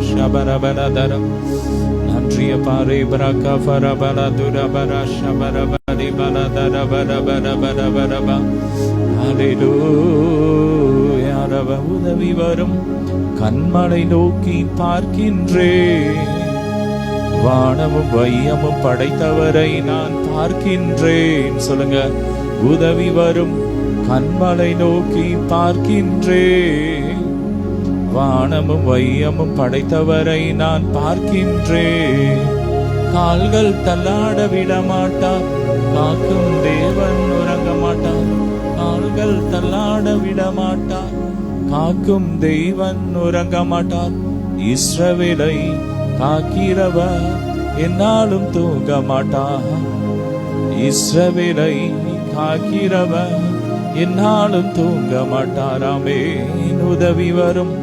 ஷபரபலதரம். நன்றிய பாரே பிரகா ஃபரபலதுரபர ஷபரபரி பலதரபரபரபரபரபா. ஹல்லேலூயா. உதவி வரும் கண்மலை நோக்கி பார்க்கின்றேன். வானமும் வையமும் படைத்தவரை நான் பார்க்கின்றேன். சொல்லுங்க. உதவி வரும் கண்மலை நோக்கி பார்க்கின்றேன். வானமும் வையமும் படைத்தவரை நான் பார்க்கின்றேன். கால்கள் தள்ளாட விட மாட்டார், காக்கும் தேவன் உறங்க மாட்டார். கால்கள் தள்ளாட விட மாட்டார், காக்கும் தெய்வன் உறங்க மாட்டார். இஸ்ரவேலை காக்கிறவர் என்னாலும் தூங்க மாட்டார். இஸ்ரவேலை காக்கிறவர் என்னாலும் தூங்க மாட்டாராமே. உதவி வரும்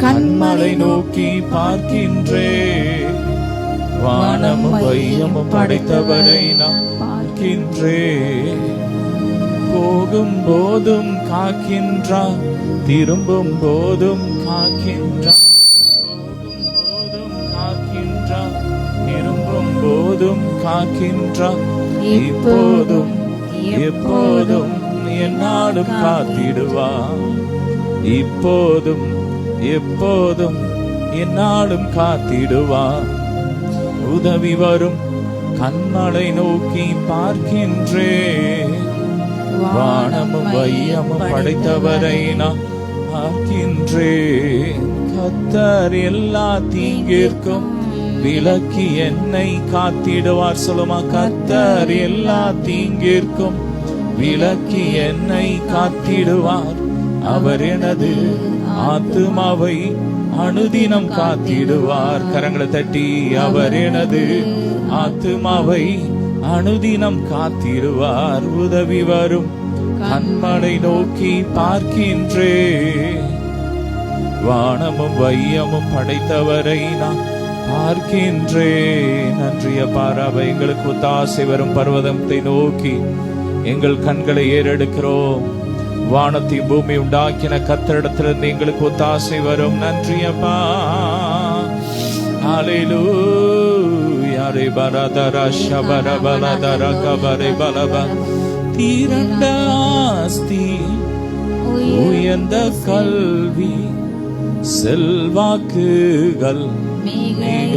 கண்மலை நோக்கி பார்க்கின்றேன். வானமும் வையமும் படைத்தவரை நான் பார்க்கின்றேன். போகும் போதும் காக்கின்றார், திரும்பும் போதும் காக்கின்றார். போகும் போதும் காக்கின்றார், திரும்பும் போதும் காக்கின்றார். இப்போதும் எப்போதும் என்னாலும் காத்திடுவார். இப்போதும் எப்போதும் என்னாலும் காத்திடுவார். உதவி வரும் கண்மலை நோக்கி பார்க்கின்றேன். வானமும் வையமும் படைத்தவரை நான் பார்க்கின்றேன். கர்த்தர் எல்லா தீங்கிற்கும் விலக்கி என்னை காத்திடுவார். சொல்லுமா. கர்த்தர் எல்லா தீங்கிற்கும் விலக்கி என்னை காத்திடுவார். அவர் எனது ஆத்துமாவை அனுதினம் காத்திடுவார். கரங்களை தட்டி. அவர் எனது ஆத்துமாவை அனுதினம் காத்திடுவார். உதவி வரும் கண்மலை நோக்கி பார்க்கின்றேன். வானமும் வையமும் படைத்தவரை நான் பார்க்கின்றேன். நன்றிய பாராவை. எங்களுக்கு ஒத்தாசை வரும் பர்வதத்தை நோக்கி எங்கள் கண்களை ஏறெடுக்கிறோம். வானத்தை பூமி உண்டாக்கின கர்த்தரிடத்திலிருந்து எங்களுக்கு ஒத்தாசை வரும். நன்றியப்பா. ஹல்லேலூயா. ரே பரதர ஷபரபலதர கபரே பலப. தீரண்ட ஆஸ்தி, உயர்ந்த கல்வி, செல்வாக்குகள் மிக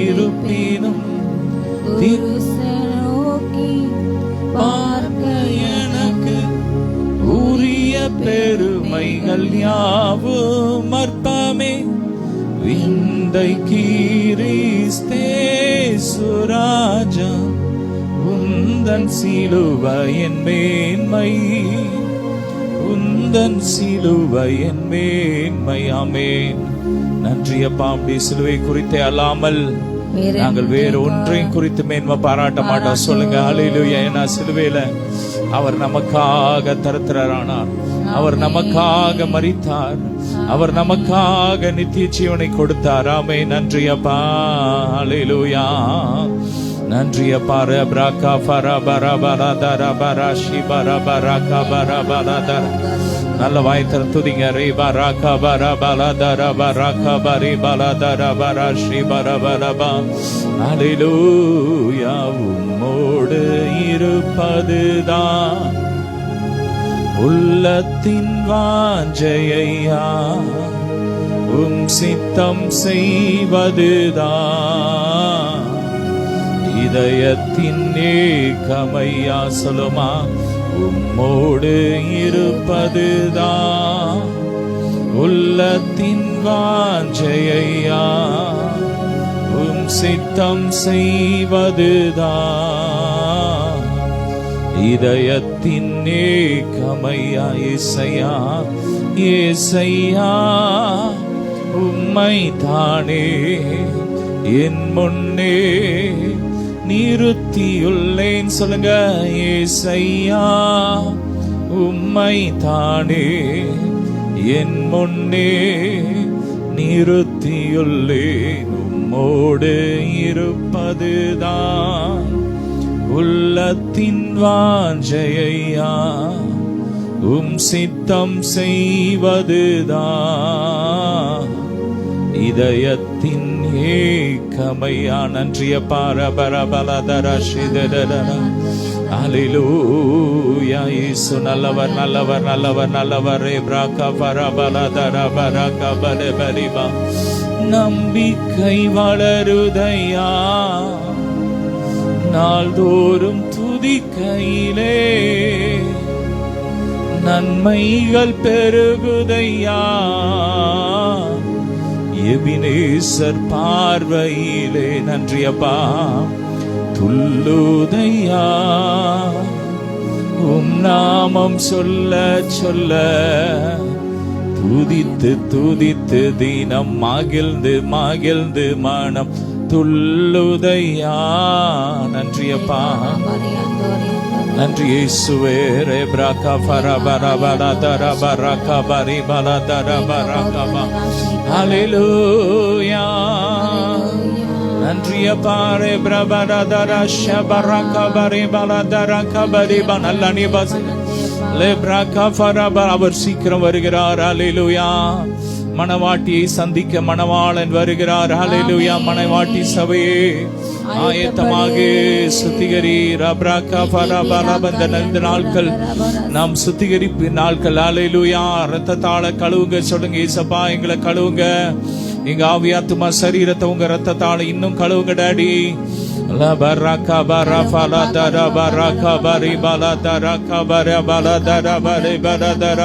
இருப்பினும் பார்க்க எனக்கு உரிய பெருமைகள் யாவும் அற்பமே. விந்தை கிறிஸ்தே சுராஜா, உந்தன் சிலுவையின் மேன்மை, உந்தன் சிலுவையின் மேன்மை. ஆமென். நன்றியப்பா. நம்முடைய சிலுவை குறித்தே அல்லாமல் நாங்கள் வேறு ஒன்றையும் குறித்து மேன்மை பாராட்ட மாட்டோம். சொல்லுங்க. ஹல்லேலூயா. ஏன்னா சிலுவையில அவர் நமக்காக தரித்திரரானார். அவர் நமக்காக மரித்தார். அவர் நமக்காக நித்திய ஜீவனை கொடுத்தார். ஆமென். நன்றியப்பா. ஹல்லேலூயா. நன்றியப்பா. ரபரகா ஃபரபரபரதர பரஷி பரபரகா பரபரதர. நல்ல வாய்த்தர துதிங்க. ரே பரகா பரபரதர பரகா பரி பலதர பரஷி பரபரபா. ஹல்லேலூயா. உம்மோடு இருப்பதுதான் உள்ளத்தின் வாஞ்சையா, உம் சித்தம் செய்வதுதான் இதயத்தின் ஏக்கமையா. சொல்லுமா. உம்மோடு இருப்பதுதான் உள்ளத்தின் வாஞ்சையா, உம் சித்தம் செய்வதுதான் இதயத்தின் ஏக்கமையா. ஏசையா, ஏசையா, உம்மை தானே என் முன்னே நிறுத்தியுள்ளேன். சொல்லுங்க. ஏசையா, உம்மை தானே என் முன்னே நிறுத்தியுள்ளேன். உம்மோடு இருப்பதுதான் உள்ளத்தின் வாஞ்சையா, உம் சித்தம் செய்வதுதான் இதயத்தின் ஏக்கமையா. நன்றிய பாரபரபலதரஷிதரா. ஹல்லேலூயா. இயேசு நல்லவர் நல்லவர் நல்லவர் நல்லவர். ரேப்ராகா பரபலதரபரகா பலபரிபா. நம்பிக்கை வளருதையா நாள்தோறும் துதிக்கையிலே, நன்மைகள் பெருகுதையா எபினேசர் பார்வையிலே. நன்றியப்பா. துள்ளுதையா உம் நாமம் சொல்ல சொல்ல, துதித்து துதித்து தினம் மகிழ்ந்து மகிழ்ந்து மனம் துள்ளுதையா. நன்றியப்பா. நன்றி இயேசுவே. ரேப்ராகா பரபரபலதரபரகா பரிபலதரபரகா. ஹல்லேலூயா. நன்றியப்பா. ரேப்ரபரதரஷபரகா பரிபலதரகா பரிப. நல்ல நிபாசி. லேப்ராகா பரபர. அவர் சீக்கிரம் வருகிறார். ஹல்லேலூயா. மணவாட்டியை சந்திக்க மணவாளன் வருகிறார். ஹல்லேலூயா. மணவாட்டி சபையே ஆயத்தமாக சுத்திகரி. ரப்ராகா பரபரபந்த நாட்கள் நாம் சுத்திகரிப்பு நாட்கள். ஹல்லேலூயா. ரத்தத்தால கழுவுங்க. சொல்லுங்க, ஏசப்பா எங்களை கழுவுங்க. எங்க ஆவியாத்துமா சரீரத்தை உங்க ரத்தத்தால இன்னும் கழுவுங்க daddy. லபரகா பரபலதர பரகா பரிபலதர கபர பலதர பரிபலதர.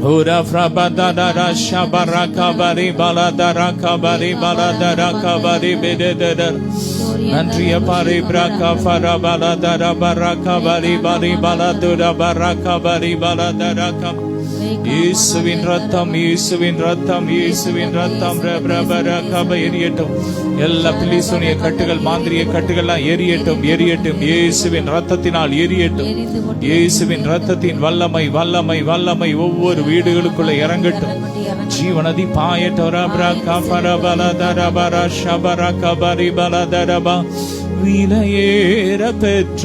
Ora frabadara shabaraka bari baladara kabari baladara kabari bededera. Nandriya pari braka farabaladara baraka bari bari baladura baraka bari baladara kam. இயேசுவின் ரத்தம் இயேசுவின் ரத்தம் இயேசுவின் ரத்தம். ரபரபரகா எரியட்டும். எல்லா பிலிசூனிய கட்டுகள் மாந்திரிய கட்டுகள்லாம் எரியட்டும் எரியட்டும். இயேசுவின் ரத்தத்தினால் எரியட்டும். இயேசுவின் ரத்தத்தின் வல்லமை வல்லமை வல்லமை ஒவ்வொரு வீடுகளுக்குள்ள இறங்கட்டும். ஜீவநதி பாயட்டும். ரப்ராகா பரபலதரபர ஷபரகா பரிபலதரபா. விலையேற பெற்ற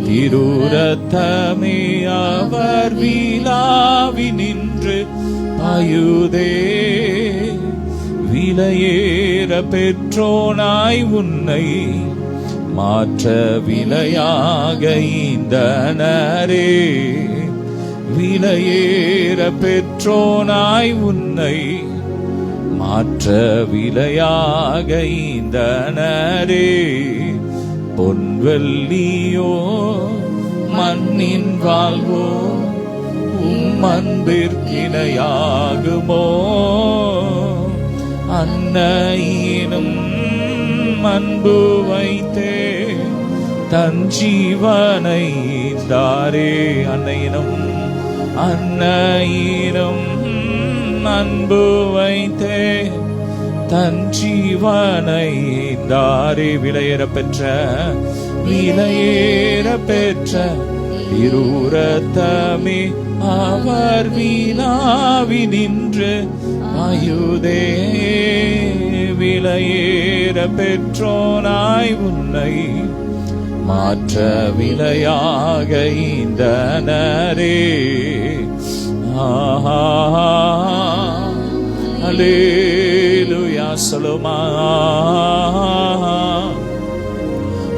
திருரத்தமே அவர் விலாவி நின்று பாயுதே. விலையேற பெற்றோனாய் உன்னை மாற்ற விலையாக ஈந்தனரே. விலையேற பெற்றோனாய் உன்னை மாற்ற விலையாக ஈந்தனரே. பொன்வெள்ளியோ மண்ணின் வாழ்வோ உம் அன்பிற்கிணையாகுமோ. அன்னையினும் அன்பு வைத்தே தன் ஜீவனை தாரே. அன்னையினும் அன்னையினும் அன்பு வைத்தே தன் ஜீவனை தாரே. விலையேற பெற்ற விலையேற பெற்ற திருரத்தமே அவர் விலாவி நின்று ஆயுதே. விலையேற பெற்றோனாய் உன்னை மாற்ற விலையாக ஈந்தனரே. ஆஹா அல்லேலூயா. சொல்லுமா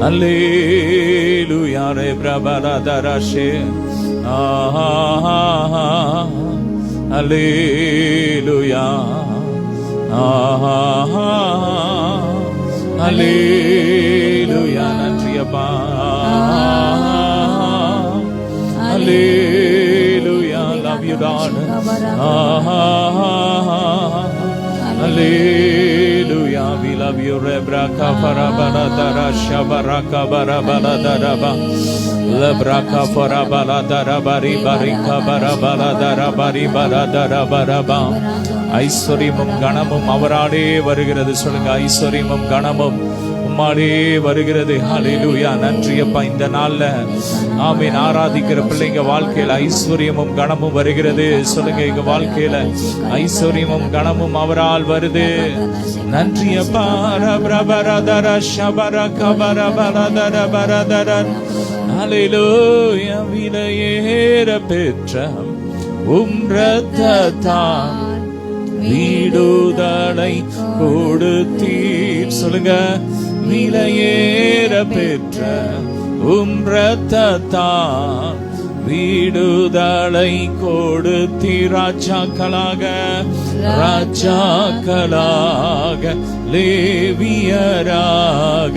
அல்லேலூயா. ரே பிரபலதரஷே. ஆஹா அல்லேலூயா. ஆஹா அல்லேலூயா. நன்றியப்பா. அல்லேலூயா. love you God. Aha hallelujah. we love you. rebraka farabaladara shabaraka barabaladara lebraka farabaladara bari barika barabaladara bari baladara baraba. ஐஸ்வரியமும் கணமும் அவராலே வருகிறது. சொல்லுங்க, ஐஸ்வரியமும் கணமும் உம்மாலே வருகிறது. ஹல்லேலூயா. நன்றியப்பா. இந்த நாள்ல ஆமென் ஆராதிக்கிற பிள்ளைங்க வாழ்க்கையில ஐஸ்வரியமும் கணமும் வருகிறது. சொல்லுங்க, எங்க வாழ்க்கையில ஐஸ்வரியமும் கணமும் அவரால் வருது. நன்றியப்பா. ரபரபரதர ஷபரக பரபரதர பரதர. ஹல்லேலூயா. விலையேற பெற்ற உம் இரத்தத்தால் விடுதலை கொடுத்தீர். சொல்லுங்க. விலையேற பெற்ற இரத்தத்தால் விடுதலை கொடுத்தீர். ராஜாக்களாக லேவியராக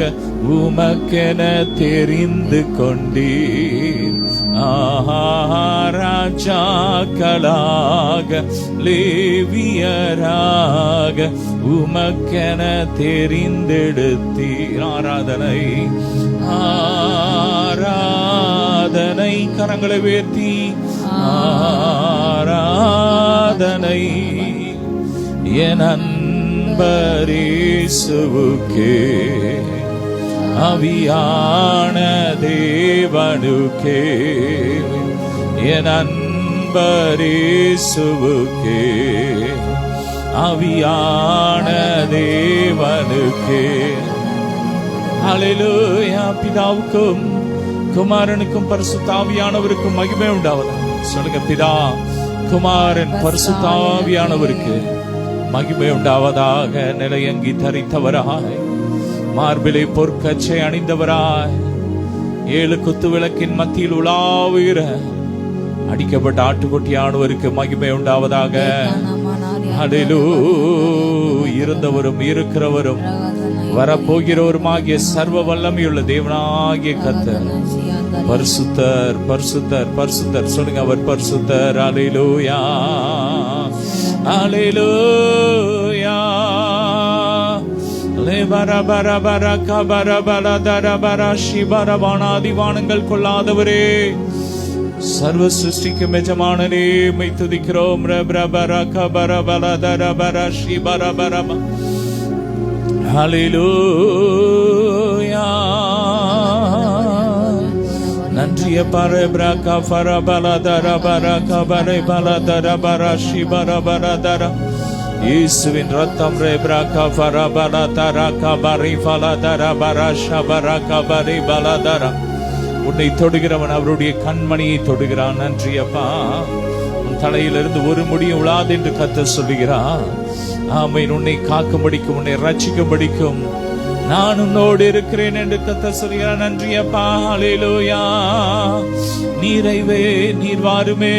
உமக்கென தெரிந்து கொண்டீர். ராஜாக்களாக லேவியராக உமக்கென தெரிந்தெடுத்தீர். ஆராதனை கரங்களை உயர்த்தி ஆராதனை என் அன்பரேசுவுக்கே ஆவியான தேவனுக்கே என் அன்பரேசுவுக்கே ஆவியான தேவனுக்கே. ஹல்லேலூயா. பிதாவுக்கும் குமாரனுக்கும் பரிசுத்த ஆவியானவருக்கும் மகிமை உண்டாவதாக. சொல்லுங்க. பிதா குமாரன் பரிசுத்த ஆவியானவருக்கு மகிமை உண்டாவதாக. நிலையங்கி தரித்தவராய் மார்பிலை பொற்கச்சை அணிந்தவராய் 7 குத்து விளக்கின் மத்தியில் உலாவுகிற அடிக்கப்பட்ட ஆட்டுக்குட்டியானவருக்கு மகிமை உண்டாவதாக. ஹல்லேலூயா. இருந்தவரும் இருக்கிறவரும் வரப்போகிறவருமாகிய சர்வ வல்லமையுள்ள தேவனாகிய கர்த்தர் பரிசுத்தர் பரிசுத்தர் பரிசுத்தர். சொல்லுங்க. அவர் பரிசுத்தர். ஹல்லேலூயா. ஹல்லேலூயா. வானங்கள் கொள்ளாதவரே, சர்வ சிருஷ்டிக்கும் எஜமானனே, மை துதிக்கிறோம். ஹல்லேலூயா. நன்றிய பர பிரக பர பலதர பரக பரை பலதர பரஷி பர பலதர இயேசுவின் ரத்தம் ரே பிரக பர பலதர கபரி பலதர பரஷ பரக பரி பலதர. உன்னை தொடுகிறவன் அவருடைய கண்மணியை தொடுகிறான். நன்றியப்பா. உன் தலையிலிருந்து ஒரு முடியும் உளாது என்று கர்த்தர் சொல்லுகிறார். ஆமென். உன்னை காக்கும்படிக்கும் உன்னை ரட்சிக்கும்படிக்கும் நான் உன்னோடு இருக்கிறேன் என்று கர்த்தர் சொல்கிறார். நன்றியப்பா. ஹல்லேலூயா. நீரைவே நீர் வாருமே.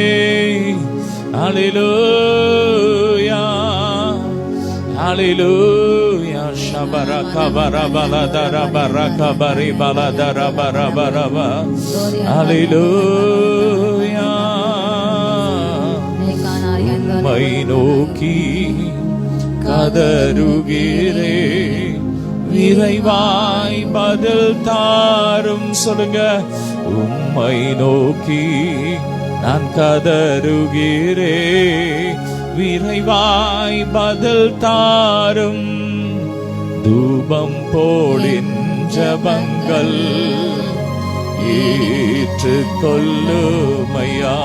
ஹல்லேலூயா. ஹல்லேலூயா. ஷபரக பரபலதர பரக பரி பலதர பரபரப. ஹல்லேலூயா. உம்மை நோக்கி கதறுகிறே, விரைவாய் பதில் தாரும். சொல்லுங்க. உம்மை நோக்கி நான் கதறுகிறே, விரைவாய் பதில் தாரும். தூபம் போலின் ஜபங்கள் ஏற்றுக்கொள்ளுமையா,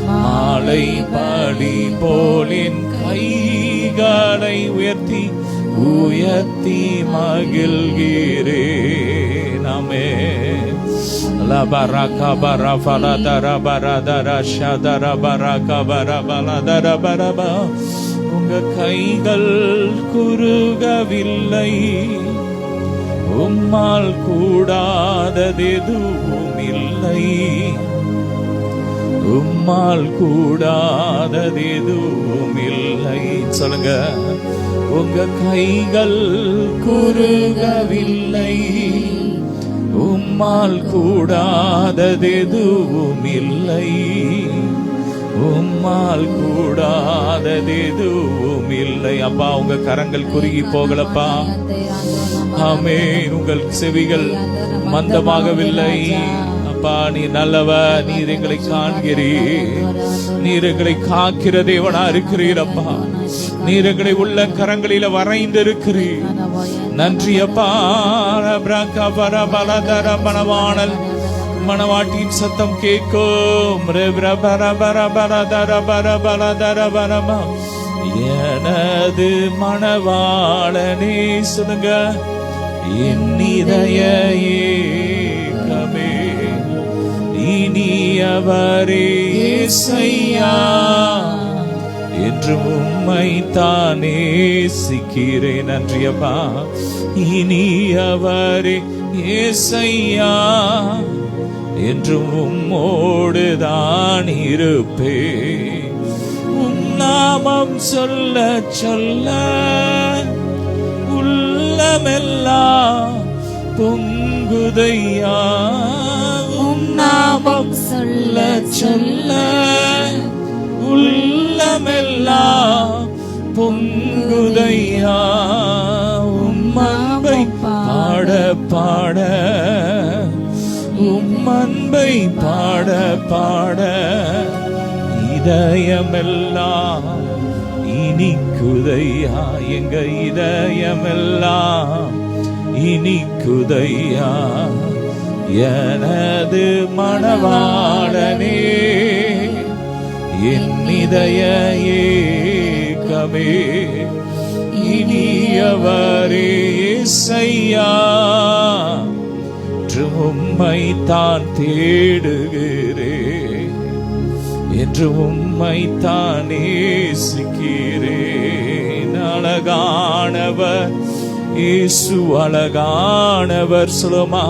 மாலை பலி போலின் கைகளை உயர்த்தி உயர்த்தி மகிழ்கிறேன். ஆமென். லபரக பரபலதர பரதர ஷதர பரக பரபலதர பரப. உங்க கைகள் குறுகவில்லை, உம்மால் கூடாததெதுவும் இல்லை, உம்மால் கூடாததெதுவும் இல்லை. சொல்லுங்க. உங்க கைகள் குறுகவில்லை, உம்மால் கூடாததெதுவும் இல்லை, உம்மால் கூடாததெதுவும் இல்லை. அப்பா, உங்க கரங்கள் குறுகி போகலப்பா. ஆமென். உங்கள் செவிகள் மந்தமாகவில்லை. அப்பா, நீ நல்லவ. நீர் எங்களை காண்கிறீர். நீர் எங்களை காக்கிற தேவனா இருக்கிறீரப்பா. நீர் எங்களை உள்ள கரங்களில வரைந்திருக்கிறீர். நன்றி அப்பா. மணவாளல் மணவாட்டின் சத்தம் கேட்கும். எனது மணவாளனே. சொல்லுங்க. என் இதய ஏக்கமே இனியவரே இயேசையா, என்று உம்மை தானே சிக்கிறேன். நன்றியப்பா. இனி அவரே ஏசையா, என்றும் உம்மோடுதான் இருப்பே. உம் நாமம் சொல்ல சொல்ல உள்ளமெல்லாம் பொங்குதையா. உம் நாமம் சொல்ல சொல்ல உள்ளமெல்லாம் பொங்குதையா. உம் அன்பை பாட பாட, உம் அன்பை பாட பாட, இதயமெல்லாம் இனிக்குதையா. எங்க இதயமெல்லாம் இனிக்குதையா. எனது மணவாளனே, என் இதய ஏக்கமே, இனியவரே இயேசையா, என்று உம்மை தான் தேடுகிறேன், என்று உம்மை தான் நேசிக்கிறேன். அழகானவர் இயேசு, அழகானவர். சொல்லுமா,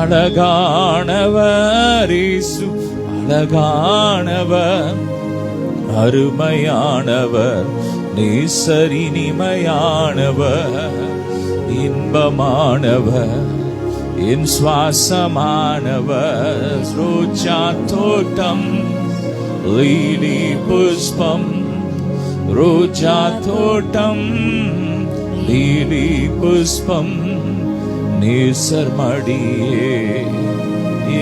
அழகானவர் இயேசு, அழகானவர், அருமையானவர், நேசரினிமையானவர், இன்பமானவர், என் சுவாசமானவர். ரோஜா தோட்டம் லீலி புஷ்பம், ரோஜா தோட்டம் லீலி புஷ்பம், நேசர் மடியே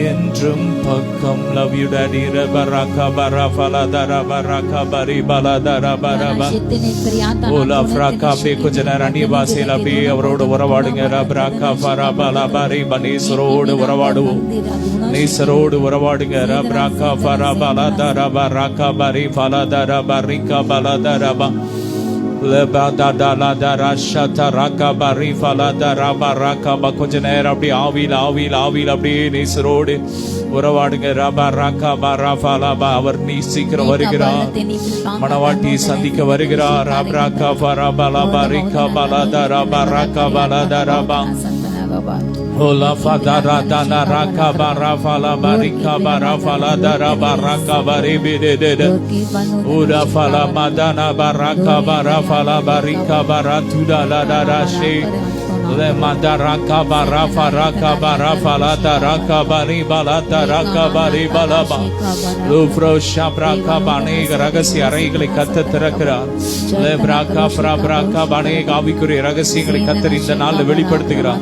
என்றும் பக்கம். Love you daddy. ரபரக பரஃபலதர பரக பரி பலதர பரப ஓலா ஃப்ராகா. அப்படியே கொஞ்ச நேரம் அந்நிய பாஷையில் அப்படியே அவரோடு உறவாடுங்க. ரபரக பரபல பரி நேசரோடு உறவாடுவோம், நேசரோடு உறவாடுங்க. ரபரக பரபலதர பரக பரி பலதர பரிக பலதரப கொஞ்ச நேரம் அப்படி ஆவியில் ஆவியில் ஆவியில் அப்படியே நேசரோடு உறவாடுங்க. அவர் நீ சீக்கிரம் வருகிறார், மணவாட்டி சந்திக்க வருகிறார். Ola fadara dana raka bara fala barika bara fala dara baraka bari bidede. Ola fala madana baraka bara fala barika bara tuda la dara she. Le madaraka bara faraka bara fala daraka bari bala daraka bari balaba. Lufro shabraka bane ரகசிய அறைகளை கத்த திறக்கிறார். Le braka fra braka bane ஆவிக்குரிய ரகசியங்களை கத்தர் இந்த நாளில் வெளிப்படுத்துகிறார்.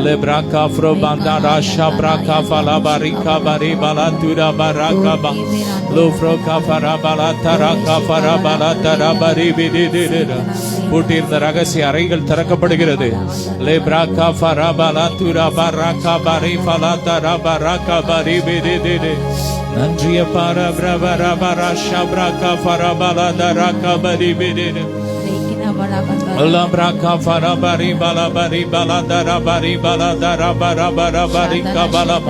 Le braka fro bandara shabraka fala barika bari bala tuda baraka ba. Lufro kafara bala taraka fara bala tara bari bidede. பூட்டியிருந்த ரகசிய அறைகள் திறக்கப்படுகிறது. Lebraka farabala tura baraka bari falata rabaraka bari bidede. நன்றிய பரபரபர பரஷப்ரக ஃபரபல தரக பரி பிடிடு. லப்ரக ஃபரபரி பலபரி பலதர பரி பலதர பரபர பரி கபலப.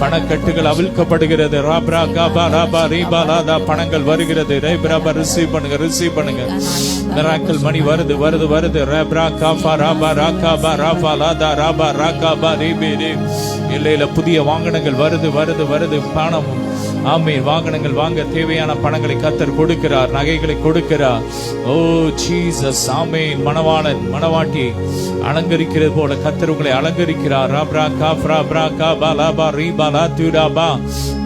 பணக்கட்டுகள் அவிழ்க்கப்படுகிறது. ரப்ரக பரபரி பலத. பணங்கள் வருகிறது. ரப்ரப ரிசீவ் பண்ணுங்க, ரிசீவ் பண்ணுங்க. மிராக்கிள் மணி வருது வருது வருது. ரப்ரக ஃபரபரக பரபலத ரபரக பரி பிடி. இல்லையில புதிய வாகனங்கள் வருது வருது வருது. பணம் ஆமென். வாகனங்கள் வாங்க தேவையான பணங்களை கத்தர் கொடுக்கிறார், நகைகளை கொடுக்கிறார். ஓ ஜீசஸ் ஆமென். மணவாளன் மணவாட்டி அலங்கரிக்கிறது போல கத்தர் உங்களை அலங்கரிக்கிறார்.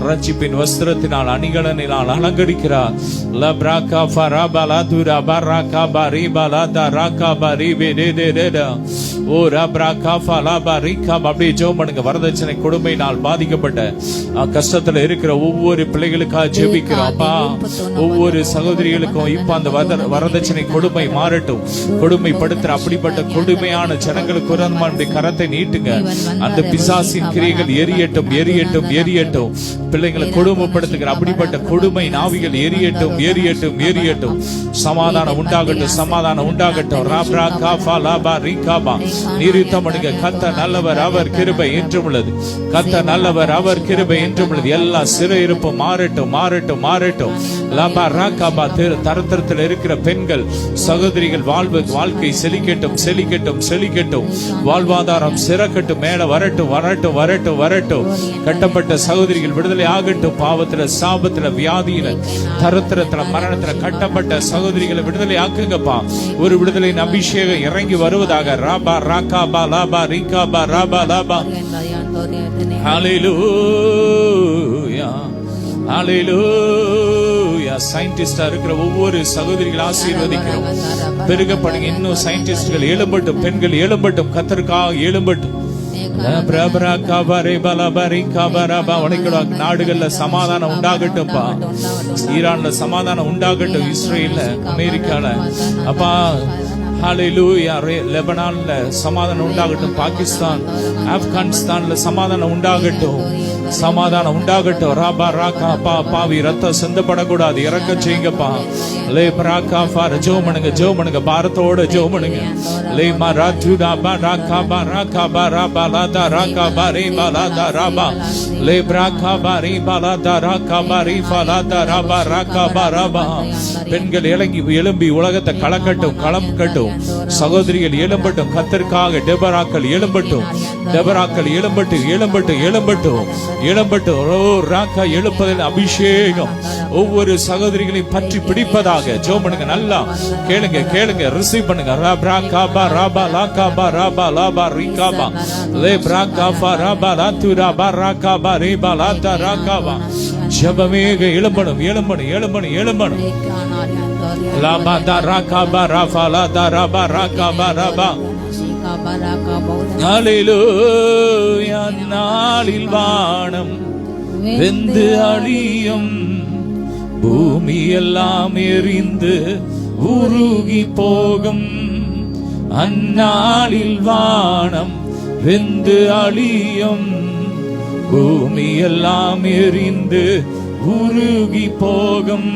ரட்சிப்பின் வஸ்திரத்தினால் அணிகலனினால் அலங்கரிக்கிறார். அப்படியே ஜெபம் பண்ணுங்க. வரதட்சணை கொடுமையினால் பாதிக்கப்பட்ட கஷ்டத்துல இருக்கிற ஒவ்வொரு பிள்ளைகளுக்காக ஜெபிக்கிறோம். அப்பா, ஒவ்வொரு சகோதரிகளுக்கும் இப்ப அந்த வரதட்சணை கொடுமை மாறட்டும். கொடுமைப்படுத்துற அப்படிப்பட்ட கொடுமையான ஜனங்களுக்கு கரத்தை நீட்டுங்க. அந்த பிசாசின் கிரியைகள் எரியட்டும் எரியட்டும் எரியட்டும். பிள்ளைகளை கொடுமைப்படுத்துகிற அப்படிப்பட்ட கொடுமை நாவிகள் எரியட்டும் எரியட்டும் எரியட்டும். சமாதானம் உண்டாகட்டும், சமாதானம் உண்டாகட்டும். ராப்ரா காஃபா லாபா ரிகாபா. நீர் யுத்தம் பண்ணுங்க. கர்த்தர் நல்லவர், அவர் கிருபை என்றும் உள்ளது. கர்த்தர் நல்லவர், அவர் கிருபை என்றும் உள்ளது. எல்லா சிறையிருப்பு மாறட்டும், மாறட்டும், மாறட்டும். லபா ராகாபா தரத்திரத்தில் இருக்கிற பெண்கள் சகோதரிகள் வாழ்க்கை செழிக்கட்டும், செழிக்கட்டும், செழிக்கட்டும். வாழ்வாதாரம் சிறக்கட்டும், மேல வரட்டும், வரட்டும், வரட்டும், வரட்டும். கட்டப்பட்ட சகோதரிகள் விடுதலை ஆகட்டும். பாவத்துல, சாபத்துல, வியாதியில, தரத்திரத்துல, மரணத்துல கட்டப்பட்ட சகோதரிகளை விடுதலை ஆக்குங்கப்பா. ஒரு விடுதலையின் அபிஷேகம் இறங்கி வருவதாக. ராபா ராகாபா லாபா ரிகாபா ராபா லாபா. Hallelujah, hallelujah. சயின்டிஸ்டா இருக்கிற ஒவ்வொரு சகோதரிகள் ஆசீர்வதிக்கிறோம். பெருகப்படுங்க. இன்னும் சயின்டிஸ்ட்கள் எழும்பட்டும், பெண்கள் எழும்பட்டும், கர்த்தருக்காக எழும்பட்டும். நாடுகள்ல சமாதானம் உண்டாகட்டும்பா. ஈரான்ல சமாதானம் உண்டாகட்டும், இஸ்ரேல்ல, அமெரிக்கால அப்பா ஹல்லேலூயா. லெபனான்ல சமாதானம் உண்டாகட்டும், பாகிஸ்தான், ஆப்கானிஸ்தான்ல சமாதானம் உண்டாகட்டும், சமாதானம் உண்டாகட்டும். ராபா ராகா பா பாவி ரத்தம் சிந்தப்படக்கூடாது. இறக்க செய்யுங்கப்பா. லே பராகா ஃபார் ஜோமனுங்க, ஜோமனுங்க, பாரத்தோட ஜோமனுங்க. லே மா ராஜுடா பா ராகா பா ராகா பா ராபா லாதா ராகா பா ரே பா லாதா ராபா. லே பிராகா பா ரே பா லாதா ராகா பா ரே பா லாதா ராபா ராகா பா ராபா. பெண்கள் எழும்பி உலகத்தை கலக்கட்டும், கலக்கட்டும். சகோதரிகள் எழும்பட்டும், கர்த்தருக்காக. டெபராக்கள் எழும்பட்டும், டெபராக்கள் எழும்பட்டும், எழும்பட்டும், எழும்பட்டும், எழும்பட்டும். ஓ ராக்கா எழுப்பதில் அபிஷேகம் ஒவ்வொரு சகோதரிகளையும் பற்றி பிடிப்பதாக. ஜெபம் பண்ணுங்க, நல்லா கேளுங்க, கேளுங்க, ரிசீவ் பண்ணுங்க. ராபா ராபா லாகாபா ராபா லாபா ரிகாபா லே பிராகாபா ராபா லாதுரா பா ராகாபா ரேபா லாதா ராகாபா. ஜெபமேக எழும்பணும், எழும்பணும், எழும்பணும், எழும்பணும். லாபா தா ராகாபா ராபா லாதா ராபா ராகாபா ராபா. ஹல்லேலூயா. நாளில் வானம் வெந்து அழியும், பூமி எல்லாம் எரிந்து உருகி போகும். அந்நாளில் வானம் வெந்து அழியும், பூமி எல்லாம் எரிந்து உருகி போகும்.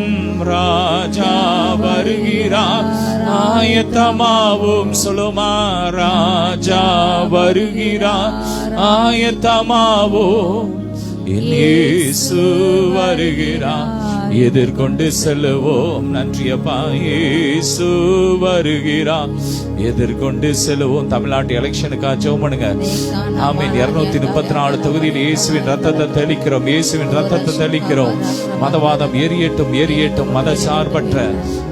ராஜா வருகிறார், ஆயத்தமாவும் சொல்லுமா. ராஜா வருகிறார், ஆயத்தமாவும். இயேசு வருகிறார், எதிர்கொண்டு செல்லுவோம். நன்றியப்பா. இயேசு வருகிறார், எதிர்கொண்டு செல்லுவோம். தமிழ்நாட்டு எலெக்ஷனுக்காக ஜெபம் பண்ணுங்க. ஆமென். 234 தொகுதியில் இயேசுவின் ரத்தத்தை தெளிக்கிறோம், இயேசுவின் ரத்தத்தை தெளிக்கிறோம். மதவாதம் எரியட்டும், எரியட்டும். மத சார்பற்ற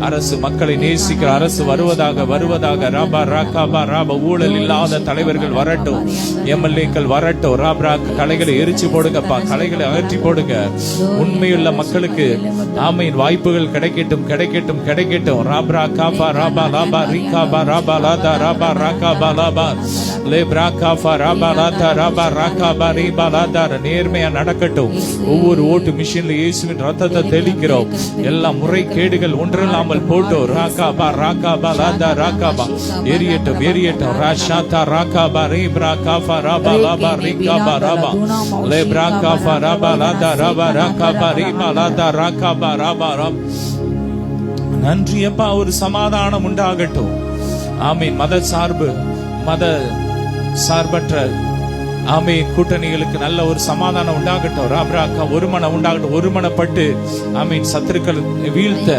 அரசு, மக்களை நேசிக்கிற அரசு வருவதாக, வருவதாக. ராபா ராகாபா ராபா. ஊழல் இல்லாத தலைவர்கள் வரட்டும், எம்எல்ஏக்கள் வரட்டும். ராபா கலைகளை எரிச்சு போடுங்கப்பா, கலைகளை அகற்றி போடுங்க. உண்மையுள்ள மக்களுக்கு ஆமென் வாய்ப்புகள் கிடைக்கட்டும், கிடைக்கட்டும், கிடைக்கட்டும். ராபா காபா ராபா லாபா ரிகாபா ராபா லாதா ராபா ராகாபா லாபா லே பிராகாபா ராபா லாதா ராபா ராகாபா ரேபா லாதா. நேர்மையா நடக்கட்டும். ஒவ்வொரு ஓட்டு மிஷின்ல இயேசுவின் ரத்தத்தை தெளிக்கிறோம். எல்லா முறைகேடுகள் ஒன்றில்லாமல் போட்டோம். ராகாபா ராகாபா லாதா ராகாபா. எரியட்டும், எரியட்டும். ராஷாதா ராகாபா ரே பிராகாபா ராபா லாபா ரிகாபா ராபா லே பிராகாபா ராபா லாதா ராபா ராகாபா ரேபா லாதா ராகாபா ராபா ராபா. நன்றியப்பா. ஒரு சமாதானம் உண்டாகட்டும். ஆமீன். மத சார்பற்ற ஆமீன் கூட்டணிகளுக்கு நல்ல ஒரு சமாதானம் உண்டாகட்டும். ராப்ராக்கா ஒருமனம் உண்டாகட்டும். ஒருமனப்பட்டு ஆமீன் சத்துருக்கள் வீழ்த்த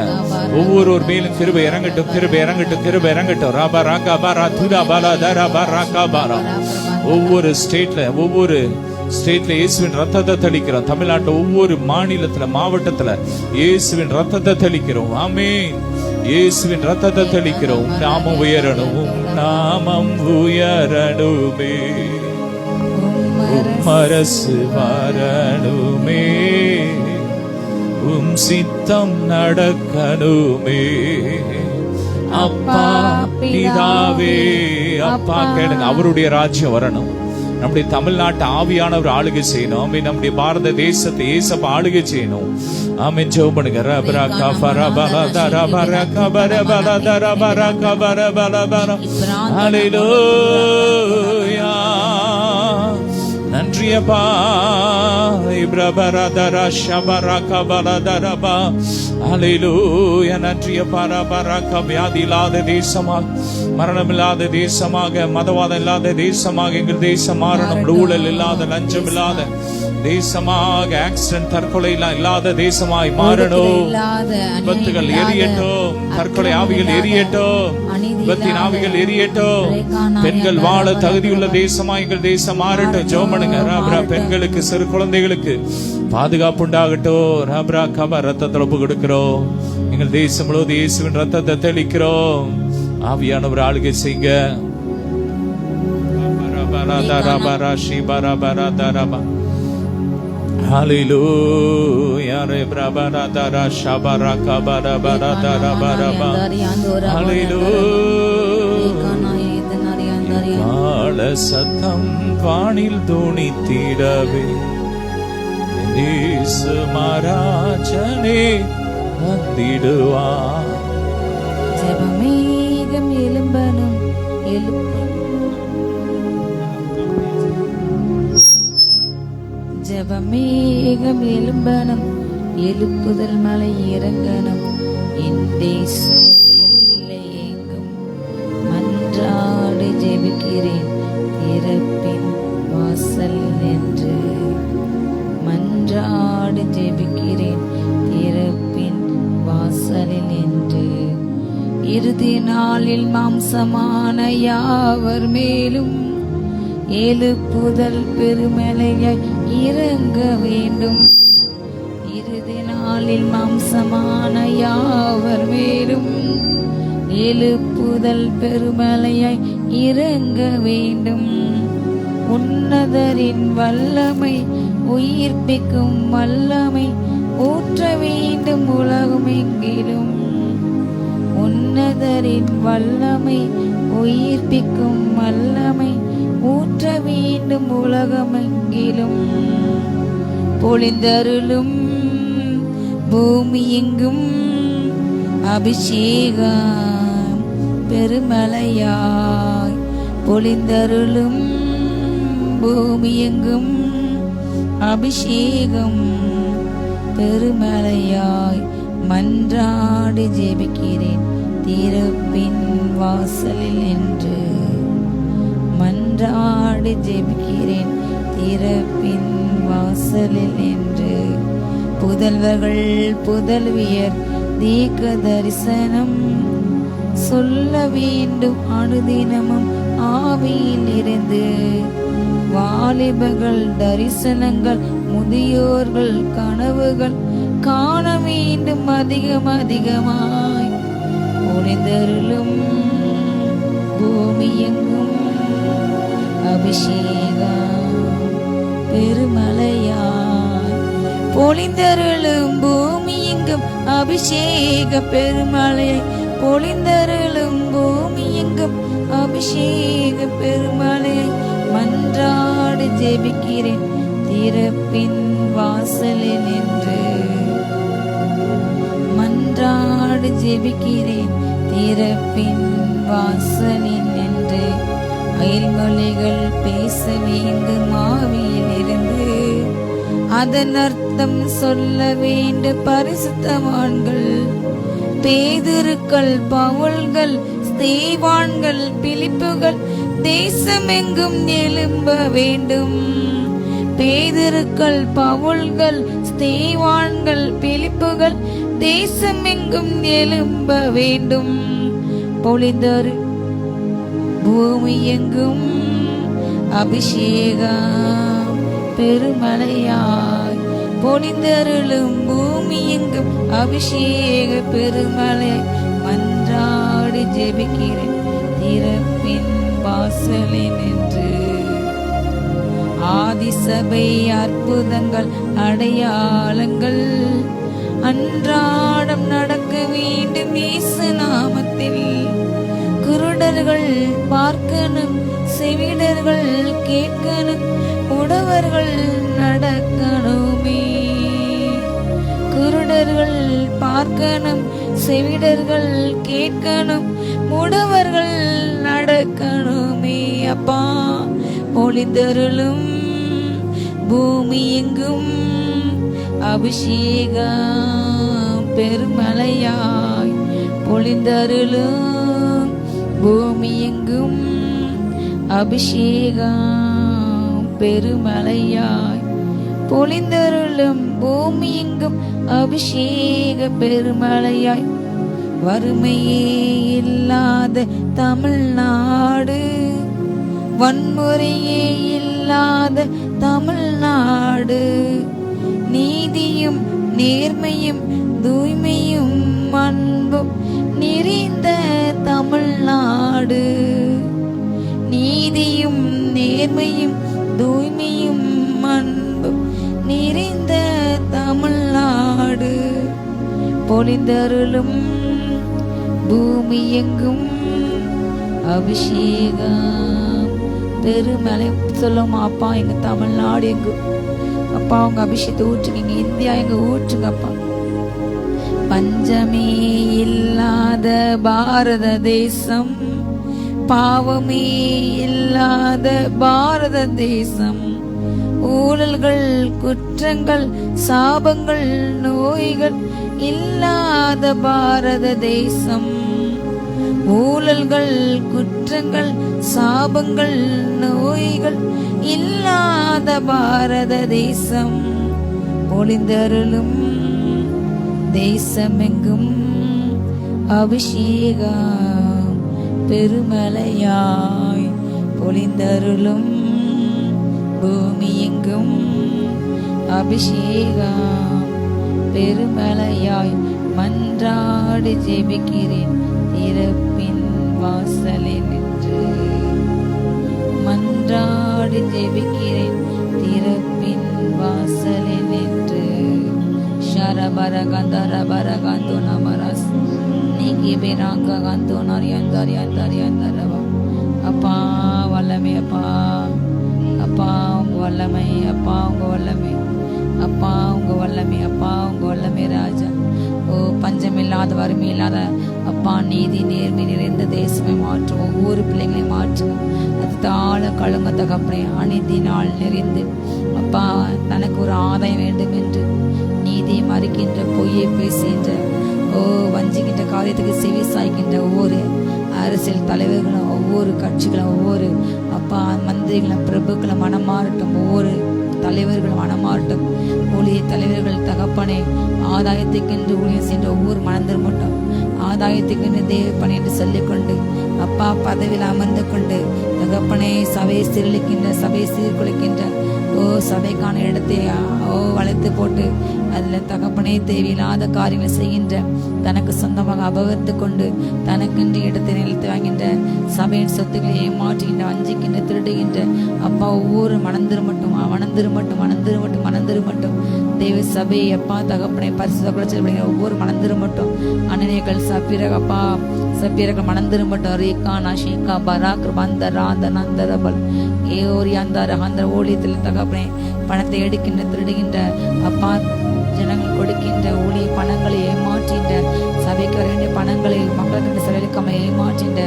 ஒவ்வொரு மேலும் கிருபை இறங்கட்டும், கிருபை இறங்கட்டும், கிருபை இறங்கட்டும். ராபா ராகா பாரா துரா பாலா தரா பாரா காபாரா. ஒவ்வொரு ஸ்டேட்ல இயேசுவின் ரத்தத்தை தெளிக்கிறோம். தமிழ்நாட்டு ஒவ்வொரு மாநிலத்துல, மாவட்டத்துல இயேசுவின் ரத்தத்தை தெளிக்கிறோம். ஆமென். இயேசுவின் ரத்தத்தை தெளிக்கிறோம். நாமம் உயரணும், நாமம் உயரணுமே. அரசு வரணுமே, சித்தம் நடக்கணுமே. அப்பா பிதாவே, அப்பா கேளுங்க. அவருடைய ராஜ்யம் வரணும். நம்முடைய தமிழ்நாட்டு ஆவியானவர் ஆளுகை செய்யணும். ஆமென். நம்முடைய பாரத தேசத்தை ஏசப்பா ஆளுகை செய்யணும். ஆமென். ஜெபம் பண்ணுங்க. ரபரா கபரா பலா தரபரா கபரா பலா தரபரா கபரா பலா பலா. ஹல்லேலூயா. நன்றி நன்றியப்பா. இப்ரபரதரா ஷபரகபலதரபா. ஹல்லேலூயா. நன்றியப்பா. ரபரக. வியாதி இல்லாத தேசமாக, மரணம் இல்லாத தேசமாக, மதவாதம் இல்லாத தேசமாக எங்கள் தேசம் மாறணும். ஊழல் இல்லாத, லஞ்சம் இல்லாத தேசமாக, ஆக்சிடென்ட் தற்கொலை இல்லாத தேசமாய் மாறணும். விபத்துகள் எரியட்டும், தற்கொலை ஆவிகள் எரியட்டும், விபத்தின் ஆவிகள் எரியட்டும். பெண்கள் வாழ தகுதியுள்ள தேசமா எங்கள் தேசம் மாறட்டும். ஜோமனுங்க ராப்ரா. பெண்களுக்கு, சிறு குழந்தைகளுக்கு பாதுகாப்பு உண்டாகட்டும். ராப்ரா கப. ரத்தத்தை ஒப்பு கொடுக்கிறோம். எங்கள் தேசம் முழுவதும் இயேசுவின் ரத்தத்தை தெளிக்கிறோம். ஆவியானவர் ஆளுகை செய்க. Hallelujah. Rebrabaradara shabarakabarabaradarabaraba. Hallelujah. கால சத்தம் வானில் துணித்திடவே இயேசு மராஜனே வந்திடுவார். ஜெபமேகம் எழும்பனும் ஜெபமேகம் எழும்பனும், எழுப்புதல் மலை இறங்கணும். என் தேச எல்லை எங்கும் மன்றாடி ஜெபிக்கிறேன் திறப்பின் வாசல் என்று. மன்றாடி ஜெபிக்கிறேன் திறப்பின் வாசலில் என்று. இறுதி நாளில் மாம்சமான யாவர் மேலும் எழுப்புதல் பெருமலையாய் இறங்க வேண்டும். இறுதி நாளில் மாம்சமான யாவர் மேலும் எழுப்புதல் பெருமலையாய் இறங்க வேண்டும். உன்னதரின் வல்லமை, உயிர்ப்பிக்கும் வல்லமை ஊற்ற வேண்டும் உலகம் எங்கிலும். உன்னதரின் வல்லமை, உயிர்ப்பிக்கும் வல்லமை ஊற்ற வேண்டும் உலகமெங்கிலும். பொழிந்தருளும் பூமி எங்கும் அபிஷேகம் பெருமலையாய். பொழிந்தருளும் பூமி எங்கும் அபிஷேகம் பெருமலையாய். மன்றாடி ஜெபிக்கிறேன் திறப்பின் வாசலில் என்று. மன்றாடி ஜெபிக்கிறேன் திறப்பின் வாசலில் என்று. புதல்வர்கள் புதல்வியர் தீர்க்க தரிசனம் சொல்ல வேண்டும் அனுதினமும் ஆவியில் இருந்து. வாலிபர்கள் தரிசனங்கள், முதியோர்கள் கனவுகள் காண வேண்டும் அதிகம் அதிகமாய். ஒளிந்தருளும் பூமி எங்கும் அபிஷேகம் பெருமலையாய். பொழிந்தருளும் பூமி எங்கும் அபிஷேக பெருமலையாய். பொழிந்தருளும் பூமி எங்கும் அபிஷேக பெருமலையாய். மன்றாடி ஜெபிக்கிறேன் திறப்பின் வாசலில் என்று. மன்றாடி ஜெபிக்கிறேன் திறப்பின் வாசலில் என்று. அயல்மொழிகள் பேச வேண்டும் ஆவியில் இருந்து. அதன் அர்த்தம் சொல்ல வேண்டும் பரிசுத்தவான்கள். பேதுருக்கள், பவுல்கள், ஸ்தேவான்கள், பிலிப்புகள் தேசமெங்கும் எழும்ப வேண்டும். பேதுருக்கள், பவுல்கள், ஸ்தேவான்கள், பிலிப்புகள் தேசமெங்கும் எழும்ப வேண்டும். பொழிந்தரு பூமி எங்கும் அபிஷேகம் பெருமலையாய். பொழிந்தருளும் பூமி எங்கும் அபிஷேக பெருமலையாய். மன்றாடி ஜெபிக்கிறேன் திறப்பின் வாசலில் என்று. ஆதிசபை அற்புதங்கள் அடையாளங்கள் அன்றாடம் நடக்க வேண்டும் இயேசு நாமத்தில். குருடர்கள் பார்க்கணும், செவிடர்கள் கேட்கணும், உடவர்கள் நடக்கணுமே. குருடர்கள் பார்க்கணும், செவிடர்கள் கேட்கணும், முடவர்கள் நடக்கணுமே. அப்பா பொழிந்தருளும் பூமி எங்கும் அபிஷேகம் பெருமழையாய் பொழிந்தருளும். பூமி எங்கும் அபிஷேகம் பெருமழையாய் பொழிந்தருளும். பூமி எங்கும் அபிஷேக பெருமழையாய். வறுமையே இல்லாத தமிழ்நாடு, வன்முறையே இல்லாத தமிழ்நாடு, நீதியும் நேர்மையும் தூய்மையும் அன்பும் நிறைந்த தமிழ்நாடு. நீதியும் நேர்மையும் தூய்மையும் அன்பும் நிறைந்த தமிழ்நாடு பொழிந்தருளும். பூமி எங்கும் அபிஷேகம் பெருமழை. சொல்லுமா அப்பா, எங்க தமிழ்நாடு எங்கும் அப்பா உங்க அபிஷேகத்தை ஊற்றுங்க. எங்க இந்தியா எங்க ஊற்றுங்க அப்பா. பஞ்சமே இல்லாத பாரத தேசம், பாவமே இல்லாத பாரத தேசம், ஊழல்கள் குற்றங்கள் சாபங்கள் நோய்கள் இல்லாத பாரத தேசம், ஊழல்கள் குற்றங்கள் சாபங்கள் நோய்கள் இல்லாத பாரத தேசம் பொழிந்தருளும். தேசமெங்கும் அபிஷேகம் பெருமழையாய் பொழிந்தருளும். பூமி எங்கும் அபிஷேகம் பெருமழையாய். மன்றாடி ஜெபிக்கிறேன் திறப்பின் வாசலில் நின்று, மன்றாடி ஜெபிக்கிறேன் திறப்பின் வாசலில் நின்று. ஷரபரகந்தரபரகந்தோ நமரஸ் நீங்கி பேராங்க கந்தோ நரியந்தரியந்தரியந்தரவா. அப்பா வல்லமை, அப்பா அப்பா உங்க வல்லமை, அப்பா உங்க வல்லமை, அப்பா உங்க வல்லமை, அப்பா உங்க வல்லமை ராஜா. ஓ பஞ்சமில்லாத வறுமை இல்லாத அப்பா நீதி நேர்மை நிறைந்த தேசமே மாற்றும். ஒவ்வொரு பிள்ளைங்களையும் மாற்றும். அது தாழ கழுங்க தகப்பனே அநீதினால் நிறைந்து அப்பா தனக்கு ஒரு ஆதாயம் வேண்டும் என்று நீதியை மறுக்கின்ற பொய்யை பேசுகின்ற வஞ்சிக்கின்ற காரியத்துக்கு செவி சாய்க்கின்ற ஒவ்வொரு அரசியல் தலைவர்களும் ஒவ்வொரு கட்சிகளும் ஒவ்வொரு அப்பா மந்திரிகளும் பிரபுக்களும் மனமாறட்டும். ஒவ்வொரு தலைவர்கள் மனமாறட்டும். ஊழிய தலைவர்கள் தகப்பனே ஆதாயத்துக்கென்று ஊழியம் சென்ற ஒவ்வொரு மனந்தர் மட்டும் ஆதாயத்துக்கென்று தேவ பணி என்று சொல்லிக்கொண்டு அப்பா பதவியில் அமர்ந்து கொண்டு தகப்பனே சபையை சீரழிக்கின்ற சபையை சீர்குலைக்கின்ற சபைக்கான இடத்தை வளைத்து போட்டு அதில் தகப்பனே தேவையில்லாத காரியங்களை செய்கின்ற தனக்கு சொந்தமாக அபகரித்து கொண்டு தனக்கென்று இடத்தை நிலத்து வாங்கின்ற சபையின் சொத்துக்களை ஏமாற்றுகின்ற வஞ்சிக்கின்ற திருடுகின்ற அப்பா ஒவ்வொரு மனந்திருமட்டும் தேவ சபை அப்பா தகப்பனை பரிசுத்த குலச்சல் ஒவ்வொரு மனந்திருமட்டும் அண்ணனைகள் சப்பிரகப்பா சப்பிரக மனந்திருமட்டும் ரேகா நஷீகா பராக் பந்த ராந்த நந்தரபல் ஏரியாந்தார அந்த ஊழியத்தில் தகப்பனை பணத்தை எடுக்கின்ற திருடுகின்ற அப்பா ஜனங்கள் கொடுக்கின்ற ஊழிய பணங்களை ஏமாற்றுகின்ற சபைக்கு வர வேண்டிய பணங்களை மக்களுக்கு செலவழிக்காமல் ஏமாற்றுகின்ற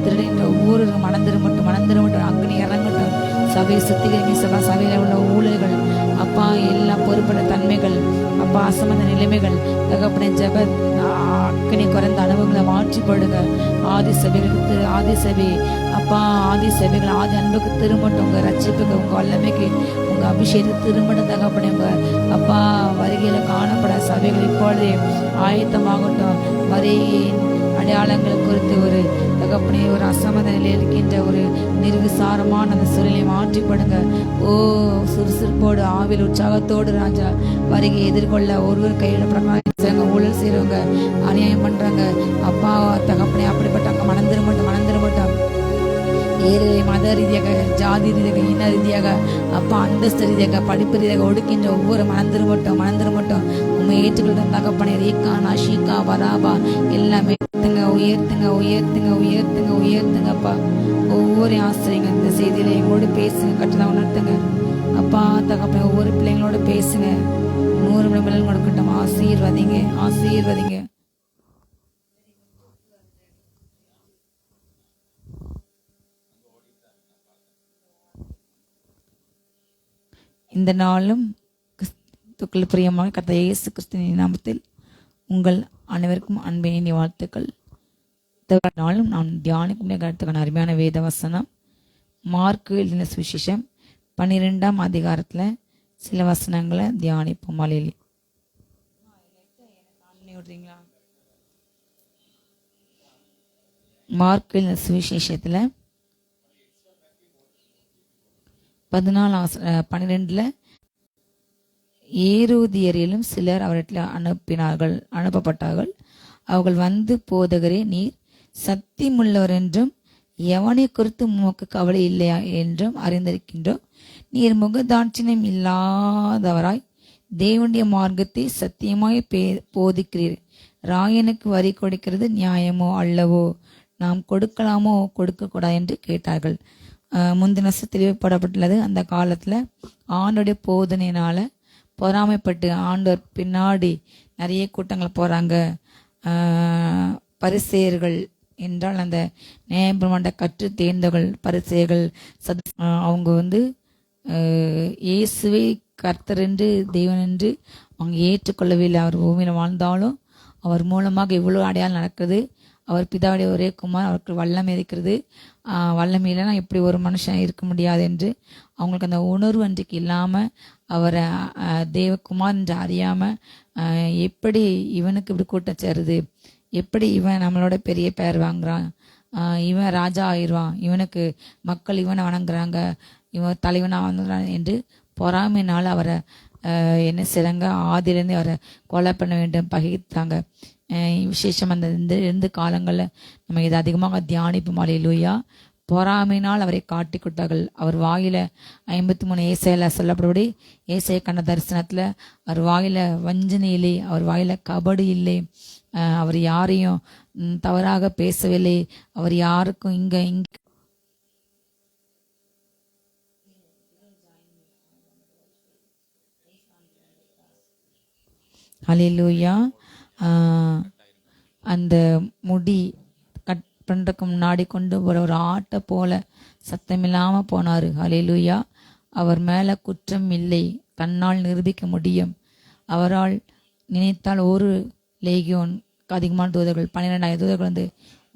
திருடுகின்ற ஒவ்வொரு மனந்திருமட்டும் அக்னி இறங்கட்டும். சபையை சுத்திகரிக்க சபையில் உள்ள ஊழல்கள் அப்பா எல்லா பொறுப்பட தன்மைகள் அப்பா அசமந்த நிலைமைகள் தகப்பனை ஜப அக்கனை குறைந்த அனுபவங்களை மாற்றிப்படுங்க. ஆதி சபைகளுக்கு ஆதி சபை அப்பா ஆதி சபைகள் ஆதி அன்புக்கு திரும்பட்டும். உங்க ரட்சிப்புக்கு உங்க வல்லமைக்கு உங்க அபிஷேகத்துக்கு திரும்பட்டும் தகப்பனை. உங்க அப்பா வருகையில காணப்பட சபைகள் இப்பொழுதே ஆயத்தமாகட்டும். வருகையின் அடையாளங்களை குறித்து ஒரு தகப்பனே ஒரு அசமத நிலையில் இருக்கின்ற ஒரு நிர்விசாரமான அந்த சூழ்நிலையை மாற்றிப்படுங்க. சுறுசுறுப்போடு ஆவில் உற்சாகத்தோடு ராஜா வருகை எதிர்கொள்ள ஒருவர் கையில பிரகாரம் ஊழல் செய்யறவங்க அநியாயம் பண்றாங்க அப்பா தகப்பனே அப்படிப்பட்ட மனந்திருமட்டும் ஏழை மத ரீதியாக ஜாதி ரீதியாக இன ரீதியாக அப்பா அந்தஸ்து ரீதியாக படிப்பு ரீதியாக ஒடுக்கின்ற ஒவ்வொரு மனந்திருமட்டும் உண்மை ஏற்றுக்கொள்ள தகப்பனே ரீகா நஷீகா பராபா எல்லாமே உயர்த்துங்கப்பா. ஒவ்வொரு ஆசிரியங்க இந்த செய்தியில எங்களோட பேசுங்க, கட்டுதான் உணர்த்துங்க அப்பா தகப்பனே. ஒவ்வொரு பிள்ளைங்களோட பேசுங்க. 100 நிமிடம் கொடுக்கட்டும். ஆசீர்வதிங்க. இந்த நாளும் கிறிஸ்துக்குள் பிரியமாக கர்த்தர் இயேசு கிறிஸ்துவின் நாமத்தில் உங்கள் அனைவருக்கும் அன்பின் வாழ்த்துக்கள். இந்த நாளும் நாம் தியானிக்கும் கருத்துக்கான அருமையான வேத வசனம் மார்க்கு எழுதின சுவிசேஷம் 12ஆம் அதிகாரத்தில் சில வசனங்களை தியானிப்போம். அலையிலே மார்க்கு எழுதின சுவிசேஷத்தில் 12 ஏரோதியரிலும் சிலர் அவரிடத்தில் அனுப்பப்பட்டார்கள். அவர்கள் வந்து, போதகரே, நீர் சத்தியமுள்ளவர் என்றும் எவனை குறித்து உமக்கு கவலை இல்லையா என்றும் அறிந்திருக்கின்றோம். நீர் முகதாட்சியம் இல்லாதவராய் தேவனுடைய மார்க்கத்தை சத்தியமாய் போதிக்கிறீர். ராயனுக்கு வரி கொடுக்கிறது நியாயமோ அல்லவோ? நாம் கொடுக்கலாமோ கொடுக்கக்கூடாது என்று கேட்டார்கள். முந்தின தெளிவுபடப்பட்டுள்ளது. அந்த காலத்தில் ஆண்டோடைய போதனையினால பொறாமைப்பட்டு ஆண்டவர் பின்னாடி நிறைய கூட்டங்கள் போகிறாங்க. பரிசேயர்கள் என்றால் அந்த நியாயப்பிரமாணத்தை கற்று தேர்ந்தவர்கள் பரிசேயர்கள். அவங்க வந்து இயேசுவை கர்த்தர் என்று தேவன் என்று அவங்க ஏற்றுக்கொள்ளவே இல்லை. அவர் பூமியில் வாழ்ந்தாலும் அவர் மூலமாக இவ்வளோ அடையாளம் நடக்குது. அவர் பிதாவுடைய ஒரே குமார், அவருக்கு வல்லமை இருக்கிறது. வல்லமை இல்லைன்னா இப்படி ஒரு மனுஷன் இருக்க முடியாது என்று அவங்களுக்கு அந்த உணர்வு அன்றைக்கு இல்லாமல் அவரை தேவகுமார் என்று அறியாமல் எப்படி இவனுக்கு இப்படி கூட்டம் சேருது, எப்படி இவன் நம்மளோட பெரிய பேர் வாங்குறான், இவன் ராஜா ஆயிடுவான், இவனுக்கு மக்கள் இவனை வணங்குறாங்க, இவன் தலைவனாக வந்துடுறான் என்று பொறாமையினால் அவரை என்ன செய்றாங்க, ஆதியிலேருந்து அவரை கொலை பண்ண வேண்டும் பகைத்தாங்க. விசேஷம் அந்த இந்த காலங்களில் நம்ம இதை அதிகமாக தியானிப்போம். அல்லேலூயா. பொறாமையினால் அவரை காட்டி கொடுத்தார்கள். அவர் வாயில 53 ஏசாயில சொல்லப்படுபடி ஏசாயா கண்ட தரிசனத்தில் அவர் வாயில வஞ்சனை இல்லை, அவர் வாயில கபடு இல்லை, அவர் யாரையும் தவறாக பேசவில்லை, அவர் யாருக்கும் இங்க அல்லேலூயா. அந்த முடி கட் பண்ணுறதுக்கு முன்னாடி கொண்டு ஒரு ஆட்டை போல சத்தமில்லாமல் போனார். அல்லேலூயா. அவர் மேலே குற்றம் இல்லை, தன்னால் நிரூபிக்க முடியும். அவரால் நினைத்தால் ஒரு லேகியோன் அதிகமான தூதர்கள் 12,000 தூதர்கள் வந்து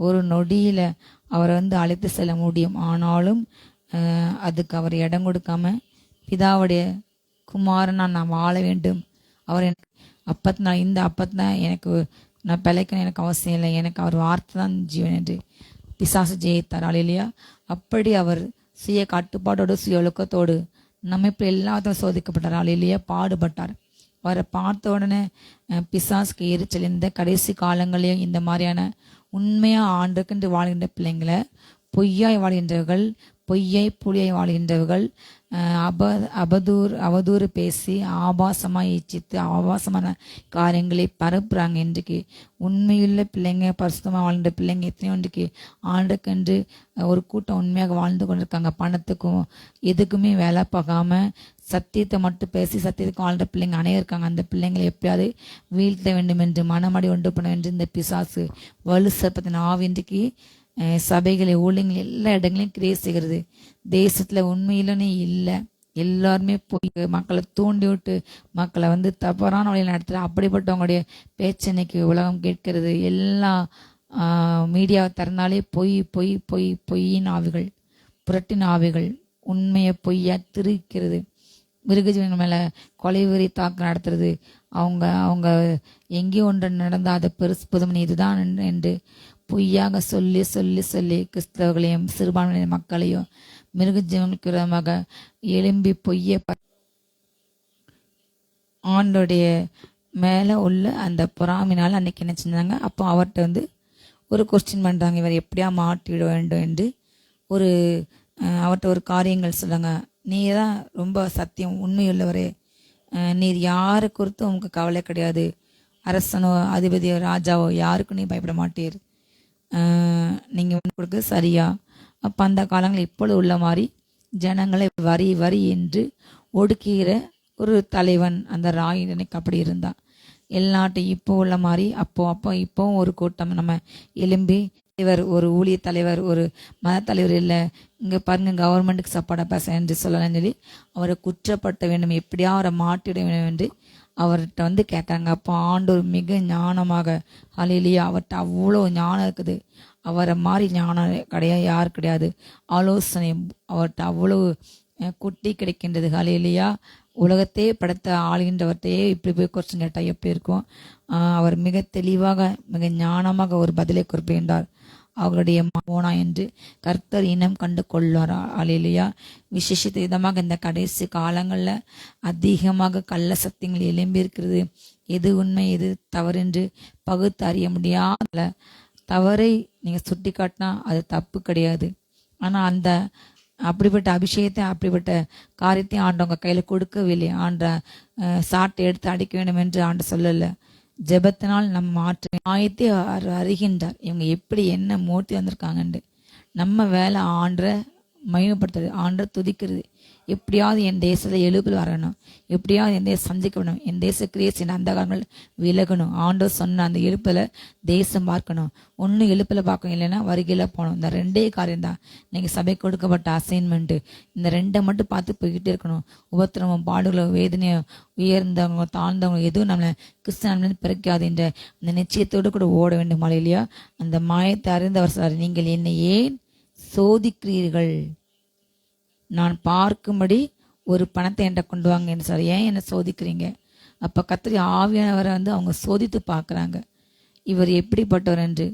ஒரு நொடியில் அவரை வந்து அழைத்து செல்ல முடியும். ஆனாலும் அதுக்கு அவர் இடம் கொடுக்காம பிதாவுடைய குமாரனா நான் வாழ வேண்டும், அவர் எனக்கு இந்த அப்பத்தான் எனக்கு நான் பிழைக்கணும், எனக்கு அவசியம் இல்லை, எனக்கு அவர் வார்த்தை தான் ஜீவன் என்று பிசாசு ஜெயித்தார். அல்லேலூயா. அப்படி அவர் சுய கட்டுப்பாட்டோடு சுய ஒழுக்கத்தோடு நம்ம இப்போ எல்லாத்தையும் சோதிக்கப்பட்டார். அல்லேலூயா. பாடுபட்டார். அவரை பார்த்த உடனே பிசாசுக்கு எரிச்சல். இந்த கடைசி காலங்களையும் இந்த மாதிரியான உண்மையாக ஆண்டுக்கென்று வாழ்கின்ற பிள்ளைங்களை, பொய்யாய் வாழ்கின்றவர்கள், பொய்யை புலியை வாழ்கின்றவர்கள், அவதூறு பேசி ஆபாசமாக இச்சித்து ஆபாசமான காரியங்களை பரப்புறாங்க. இன்றைக்கு உண்மையுள்ள பிள்ளைங்க, பரிசுத்தமாக வாழ்ந்த பிள்ளைங்க எத்தனையோ இன்றைக்கு ஆண்டுக்கென்று ஒரு கூட்டம் உண்மையாக வாழ்ந்து கொண்டிருக்காங்க. பணத்துக்கும் எதுக்குமே வேலை பார்க்காம சத்தியத்தை மட்டும் பேசி சத்தியத்துக்கு வாழ்ந்த பிள்ளைங்க அனைவரும் இருக்காங்க. அந்த பிள்ளைங்களை எப்படியாவது வீழ்த்த வேண்டும் என்று மனமடி ஒன்று பண்ண வேண்டும் இந்த பிசாசு வலு சர்ப்பத்தின் ஆவி இன்றைக்கு சபைகளை ஊழியங்கள் எல்லா இடங்களையும் கிரியை செய்கிறது. தேசத்தில் உண்மையிலே இல்லை, எல்லாருமே போய் மக்களை தூண்டி விட்டு மக்களை வந்து தவறான வழியில் நடத்துகிற அப்படிப்பட்டவங்களுடைய பேச்சு இன்னைக்கு உலகம் கேட்கிறது. எல்லா மீடியாவை திறந்தாலே பொய் பொய் பொய் பொய்யின் ஆவிகள், புரட்டின் ஆவிகள் உண்மையை பொய்யா திரிக்கிறது. மிருகஜீவன் மேலே கொலை வெறி தாக்கு நடத்துறது. அவங்க எங்கேயோ ஒன்று நடந்தால் அதை பெருசு புதுமணி இதுதான் என்று பொய்யாக சொல்லி சொல்லி சொல்லி கிறிஸ்தவர்களையும் சிறுபான்மை மக்களையும் மிருகஜீவனுக்கு விரோதமாக எழும்பி பொய்ய ஆண்டோடைய மேலே உள்ள அந்த பொறாமினால் அன்னைக்கு என்ன செஞ்சாங்க, அப்போ அவர்கிட்ட வந்து ஒரு கொஸ்டின் பண்ணுறாங்க, இவர் எப்படியா மாட்டிவிட வேண்டும் என்று அவர்கிட்ட ஒரு காரியங்கள் சொல்லுங்க. நீர் தான் ரொம்ப சத்தியம் உண்மையுள்ளவரே, நீர் யாரை குறித்தும் உங்களுக்கு கவலை கிடையாது, அரசனோ அதிபதியோ ராஜாவோ யாருக்கும் நீ பயப்பட மாட்டீர், நீங்கள் கொடுக்க சரியா? அப்போ அந்த காலங்கள் இப்பொழுது உள்ள மாதிரி ஜனங்களை வரி வரி என்று ஒடுக்குகிற ஒரு தலைவன் அந்த ராயனுக்கு அப்படி இருந்தான். எல்லாட்டையும் இப்போ உள்ள மாதிரி அப்போவும் ஒரு கூட்டம் நம்ம எலும்பி தலைவர், ஒரு ஊழிய தலைவர், ஒரு மத தலைவர் இல்லை, இங்கே பாருங்க கவர்மெண்ட்டுக்கு சப்போர்ட்டாக பேச என்று சொல்லலாம் சொல்லி அவரை குற்றப்படுத்த வேண்டும், எப்படியா அவரை மாட்டிட வேண்டும் என்று அவர்கிட்ட வந்து கேட்குறாங்க. அப்போ ஆண்டவர் மிக ஞானமாக, ஹல்லேலூயா, அவர்கிட்ட அவ்வளோ ஞானம் இருக்குது. அவரை மாதிரி ஞானம் கிடையாது, யார் கிடையாது. ஆலோசனை அவர்கிட்ட அவ்வளோ குட்டி கிடைக்கின்றது. ஹல்லேலூயா. உலகத்தையே படைத்த ஆளுகின்றவர்கிட்டையே இப்படி போய் கொஸ்டின் கேட்டால் எப்படி இருக்கும்? அவர் மிக தெளிவாக மிக ஞானமாக ஒரு பதிலை குறிப்பிட்டார். அவர்களுடைய போனா என்று கர்த்தர் இனம் கண்டு கொள்வார். ஹல்லேலூயா. விசேஷித்த விதமாக இந்த கடைசி காலங்களில் அதிகமாக கள்ள சத்தியங்கள் எழும்பி இருக்கிறது. எது உண்மை எது தவறென்று பகுத்து அறிய முடியாத தவறை நீங்கள் சுட்டி காட்டினா அது தப்பு கிடையாது. ஆனால் அந்த அப்படிப்பட்ட அபிஷேகத்தை அப்படிப்பட்ட காரியத்தையும் ஆண்டவங்க கையில் கொடுக்கவில்லை. ஆண்ட சாட்டை எடுத்து அடிக்க வேண்டும் என்று ஆண்டு சொல்லலை. ஜெபத்தினால் நம்ம மாற்ற ஆயத்தை அறிகின்றார். இவங்க எப்படி என்ன மூர்த்தி வந்திருக்காங்கண்டு. நம்ம வேலை ஆண்டரை மகிமைப்படுத்துறது, ஆண்டரை துதிக்கிறது. எப்படியாவது என் தேசத்தில் எழுப்புல வரணும், எப்படியாவது என் தேசம் சந்திக்கணும், என் தேச கிரியேஷன் அந்த காலங்கள் விலகணும். ஆண்டவர் சொன்ன அந்த எழுப்பில் தேசம் பார்க்கணும். ஒன்றும் எழுப்பில் பார்க்கணும், இல்லைன்னா வருகையில் போகணும். இந்த ரெண்டே காரியம்தான் நீங்கள் சபை கொடுக்கப்பட்ட அசைன்மெண்ட்டு. இந்த ரெண்டை மட்டும் பார்த்து போய்கிட்டே இருக்கணும். உபத்திரமும் பாடுகளும் வேதனையும் உயர்ந்தவங்க தாழ்ந்தவங்க எதுவும் நம்மளை கிறிஸ்தவன் பிறக்காது என்ற அந்த நிச்சயத்தோடு கூட ஓட வேண்டும். இல்லையா? அந்த மாயத்தை அறிந்தவர் சார், நீங்கள் என்னை ஏன் சோதிக்கிறீர்கள்? நான் பார்க்கும்படி ஒரு பணத்தை என்கிட்ட கொண்டு வாங்க என்று சார். ஏன் என்னை சோதிக்கிறீங்க? அப்போ கர்த்தர் ஆவியானவரை வந்து அவங்க சோதித்து பார்க்குறாங்க, இவர் எப்படிப்பட்டவர் என்று.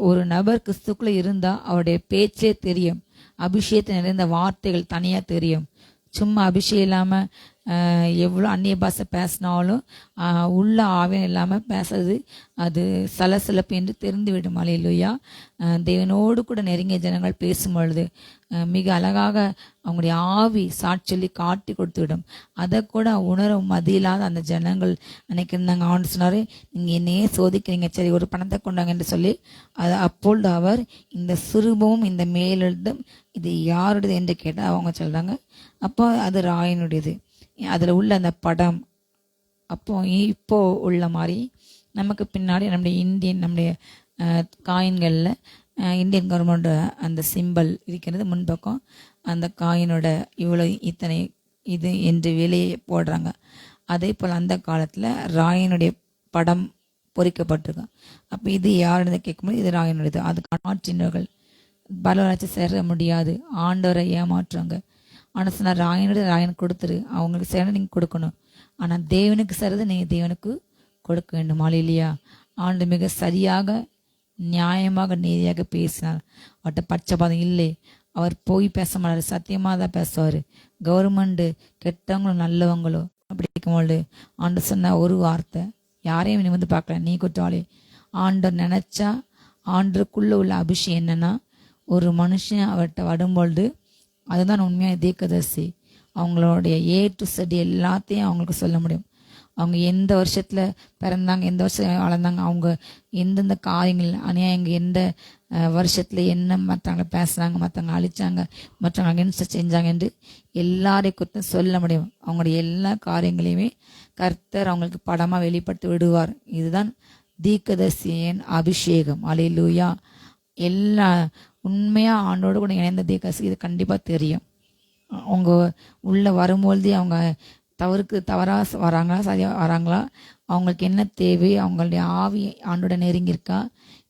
ஒரு நபர் கிறிஸ்துக்குள்ளே இருந்தால் அவருடைய பேச்சே தெரியும், அபிஷேகத்தை நிறைந்த வார்த்தைகள் தனியாக தெரியும். சும்மா அபிஷேகம் இல்லாமல் எவ்வளோ அந்நிய பாஷை பேசினாலும் உள்ள ஆவியம் இல்லாமல் பேசுறது அது சலசலப்பு என்று தெரிந்துவிடும். அல்லேலூயா. தேவனோடு கூட நெருங்கிய ஜனங்கள் பேசும்பொழுது மிக அழகாக அவங்களுடைய ஆவி சாட்சி காட்டி கொடுத்துவிடும். அதை கூட உணர மதியில்லாத அந்த ஜனங்கள் அன்னைக்கு இருந்தாங்க. ஆண்டு சொன்னார், நீங்கள் என்னையே சோதிக்கிறீங்க, சரி ஒரு பணத்தை கொண்டாங்க என்று சொல்லி அது அப்பொழுது அவர் இந்த சுரூபமும் இந்த மேலெழுதும் இது யாருடையது என்று கேட்டால் அவங்க சொல்கிறாங்க, அப்போ அது ராயனுடையது. அதில் உள்ள அந்த படம் அப்போ இப்போ உள்ள மாதிரி நமக்கு பின்னாடி நம்முடைய காயின்களில் இந்தியன் கவர்மெண்ட் அந்த சிம்பல் இருக்கிறது. முன்பக்கம் அந்த காயினோட இவ்வளோ இத்தனை இது என்று விலையை போடுறாங்க. அதே போல் அந்த காலத்தில் ராயனுடைய படம் பொறிக்கப்பட்டிருக்கும். அப்போ இது யாருன்னு கேட்கும்போது இது ராயனுடையது. அதுக்கு மாற்றினர்கள் பலவராட்சி சேர முடியாது, ஆண்டவரை ஏமாற்றுவாங்க. ஆனால் சொன்னால் ராயன் கொடுத்துரு, அவங்களுக்கு சேர நீங்கள் கொடுக்கணும். ஆனால் தேவனுக்கு சேரது நீங்கள் தேவனுக்கு கொடுக்க வேண்டும். இல்லையா? ஆண்டு மிக சரியாக நியாயமாக நீதியாக பேசினார். அவர்கிட்ட பட்சபாதம் இல்லை. அவர் போய் பேச மாட்டார், சத்தியமாக தான் பேசுவார். கவர்மெண்ட்டு கெட்டவங்களும் நல்லவங்களும் அப்படி இருக்கும்போது ஆண்டு சொன்ன ஒரு வார்த்தை, யாரையும் நீ வந்து பார்க்கல, நீ குற்றவாளி. ஆண்டவர் நினச்சா ஆண்டருக்குள்ளே உள்ள அபிஷேகம் என்னன்னா, ஒரு மனுஷன் அவர்கிட்ட வரும்பொழுது அதுதான் உண்மையாக தீர்க்கதரிசி. அவங்களுடைய ஏ டு செட் எல்லாத்தையும் அவங்களுக்கு சொல்ல முடியும். அவங்க எந்த வருஷத்தில் பிறந்தாங்க, எந்த வருஷம் வளர்ந்தாங்க, அவங்க எந்தெந்த காரியங்கள் அநியாயங்க எந்த வருஷத்தில் என்ன மற்றவங்களை பேசுனாங்க, மற்றவங்க அழிச்சாங்க, மற்றவங்க என்ன செஞ்சாங்க என்று எல்லாரையும் குறித்து சொல்ல முடியும். அவங்களுடைய எல்லா காரியங்களையுமே கர்த்தர் அவங்களுக்கு படமாக வெளிப்படுத்தி விடுவார். இதுதான் தீர்க்கதரிசியின் அபிஷேகம். அல்லேலூயா. எல்லா உண்மையாக ஆண்டோடு கூட இணைந்த தீர்க்கதரிசி இது கண்டிப்பாக தெரியும். அவங்க உள்ளே வரும்பொழுதே அவங்க தவறாக வராங்களா சரியாக வராங்களா, அவங்களுக்கு என்ன தேவை, அவங்களுடைய ஆவி ஆண்டோட நெருங்கியிருக்கா,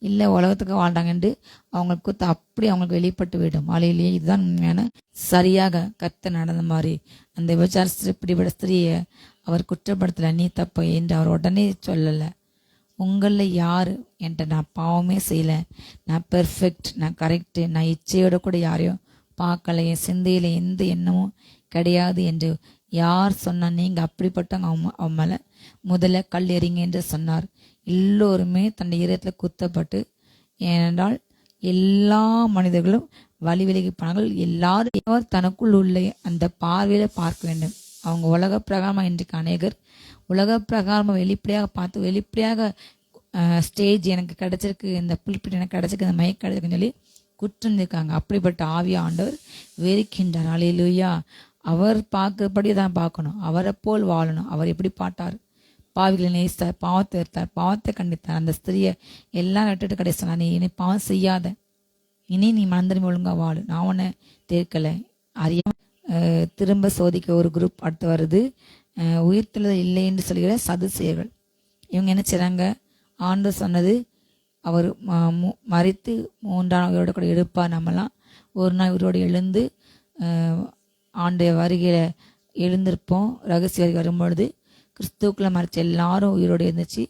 இல்லை உலகத்துக்கு வாழ்றாங்கன்று அவங்களுக்கு அப்படி அவங்களுக்கு வெளிப்பட்டு விடும். ஆலையிலேயே இதுதான் உண்மையான சரியாக கர்த்தர் நடந்த மாதிரி. அந்த விபச்சார பிடிபட ஸ்திரீயை அவர் குற்றப்படுத்தலை, நீ தப்பு என்று அவர் உடனே சொல்லலை. உங்களில் யார் என்கிட்ட நான் பாவமே செய்யலை, நான் பெர்ஃபெக்ட், நான் கரெக்டு, நான் இச்சையோட கூட யாரையும் பார்க்கல, என் சிந்தையில் எந்த எண்ணமும் கிடையாது என்று யார் சொன்னால் நீங்கள் அப்படிப்பட்டவங்க அவன் மேலே முதல்ல கல் எறிங்க என்று சொன்னார். எல்லோருமே தன்னுடைய இதயத்தில் குத்தப்பட்டு, ஏனென்றால் எல்லா மனிதர்களும் வழி விலகி போனார்கள். எல்லாரும் தனக்குள் உள்ள அந்த பார்வையில் பார்க்க வேண்டும். அவங்க உலக பிரகாரமாக இன்றைக்கு அநேகர் உலக பிரகாரமாக வெளிப்படையாக பார்த்து வெளிப்படையாக ஸ்டேஜ் எனக்கு கிடைச்சிருக்கு, இந்த புல்பிட் எனக்கு கிடைச்சிருக்கு, இந்த மைக் கிடைச்சிருக்குன்னு சொல்லி குற்றம் இருக்காங்க. அப்படிப்பட்ட ஆவிய ஆண்டவர் வெறுக்கின்றார். அல்லேலூயா. அவர் பார்க்கறபடி தான் பார்க்கணும், அவரை போல் வாழணும். அவர் எப்படி பார்த்தார், பாவிகளை நேசித்தார், பாவத்தை வெறுத்தார், பாவத்தை கண்டித்தார். அந்த ஸ்திரியை எல்லாம் விட்டுட்டு கடைசி சொன்னார், நீ இனி பாவம் செய்யாத, இனி நீ மனந்திரும்பி ஒழுங்கா வாழு, நான் உன்னை தீர்க்கலை அறியாம. திரும்ப சோதிக்க ஒரு குரூப் அடுத்து வருது. உயிர்த்தெழுதல் இல்லை என்று சொல்கிற சதுசேயர்கள். இவங்க என்ன செய்றாங்க, ஆண்டவர் சொன்னது அவர் மரித்து 3ஆம் நாள் உயிரோட கூட எடுப்பார், நம்மலாம் ஒரு நாள் உயிரோடு எழுந்து ஆண்டு வருகையில் எழுந்திருப்போம். ரகசிய வருகை வரும்பொழுது கிறிஸ்துக்குள்ள மறைச்ச எல்லாரும் உயிரோடு இருந்துச்சு.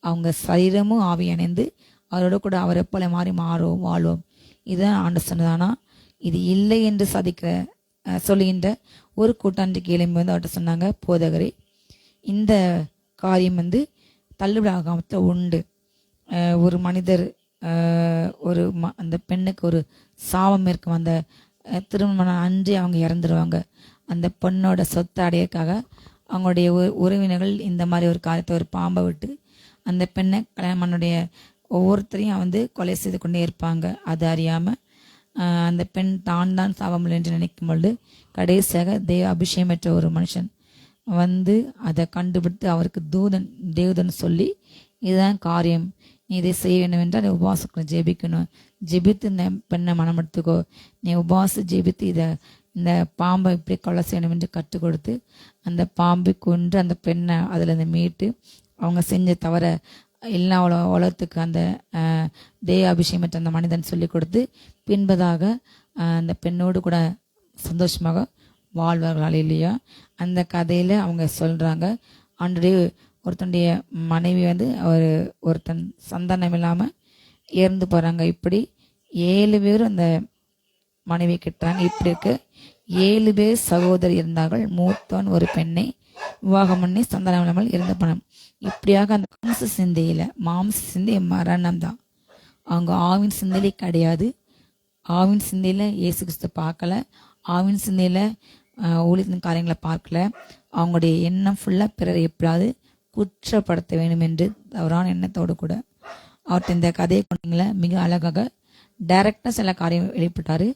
அவங்க சரீரமும் ஆவி இணைந்து அவரோட கூட அவரை போல மாறும் வாழ்வோம். இதுதான் ஆண்டவர் சொன்னதானா. இது இல்லை என்று சொல்லுகின்ற ஒரு கூட்டாண்டிக்கு எழும்பி வந்து அவர்கிட்ட சொன்னாங்க, போதகரே, இந்த காரியம் தள்ளுபடி ஆகாமத்தில் உண்டு. ஒரு மனிதர் அந்த பெண்ணுக்கு ஒரு சாபம் இருக்கும். அந்த திருமணம் அன்றே அவங்க இறந்துருவாங்க. அந்த பெண்ணோட சொத்தை அடையக்காக அவங்களுடைய உறவினர்கள் இந்த மாதிரி ஒரு காரியத்தை, ஒரு பாம்பை விட்டு அந்த பெண்ணை கல்யாணனுடைய ஒவ்வொருத்தரையும் கொலை செய்து கொண்டே இருப்பாங்க. அது அறியாமல் அந்த பெண் தான் சாபமில்லை என்று நினைக்கும் பொழுது கடைசியாக தேவ அபிஷேகம் பெற்ற ஒரு மனுஷன் அதை கண்டுபிடித்து அவருக்கு தேவதன் சொல்லி, இதுதான் காரியம், நீ இதை செய்ய வேண்டும் என்றால் நீ உபவாசம் ஜெபிக்கணும், ஜெபித்து இந்த பெண்ணை மனம் எடுத்துக்கோ, நீ உபவாசம் ஜெபித்து இந்த பாம்பை இப்படி கொலை செய்யணும் என்று கற்றுக் கொடுத்து அந்த பாம்பை கொன்று அந்த பெண்ணை அதில் மீட்டு அவங்க செஞ்ச தவிர எல்லா உலகத்துக்கு அந்த தேவ அபிஷேகம் அந்த மனிதன் சொல்லி கொடுத்து பின்பதாக அந்த பெண்ணோடு கூட சந்தோஷமாக வாழ்வார்கள். இல்லையா? அந்த கதையில் அவங்க சொல்கிறாங்க, ஆண்டுடைய ஒருத்தனுடைய மனைவி ஒருத்தன் சந்தானம் இல்லாமல் இறந்து போகிறாங்க. இப்படி 7 பேர் அந்த மனைவி கிட்டாங்க. இப்படி இருக்கு 7 பேர் சகோதரி இருந்தார்கள். மூத்தவன் ஒரு பெண்ணை விவாகம் பண்ணி சந்தானம் இல்லாமல் இறந்து போனான். இப்படியாக அந்த மாம்ச சிந்தை மரணம் தான். அவங்க ஆவின் சிந்தையிலே கிடையாது. ஆவின் சிந்தையில் இயேசு கிறிஸ்து பார்க்கல. ஆவின் சிந்தையில் ஊழியத்தின் காரியங்களை பார்க்கல. அவங்களுடைய எண்ணம் ஃபுல்லாக பிறரை எப்படியாவது குற்றப்படுத்த வேண்டும் என்று தவறான எண்ணத்தோடு கூட அவர்கிட்ட இந்த கதையை கொண்டீங்கள மிக அழகாக டைரக்டாக சில காரியம் வெளிப்பட்டார்.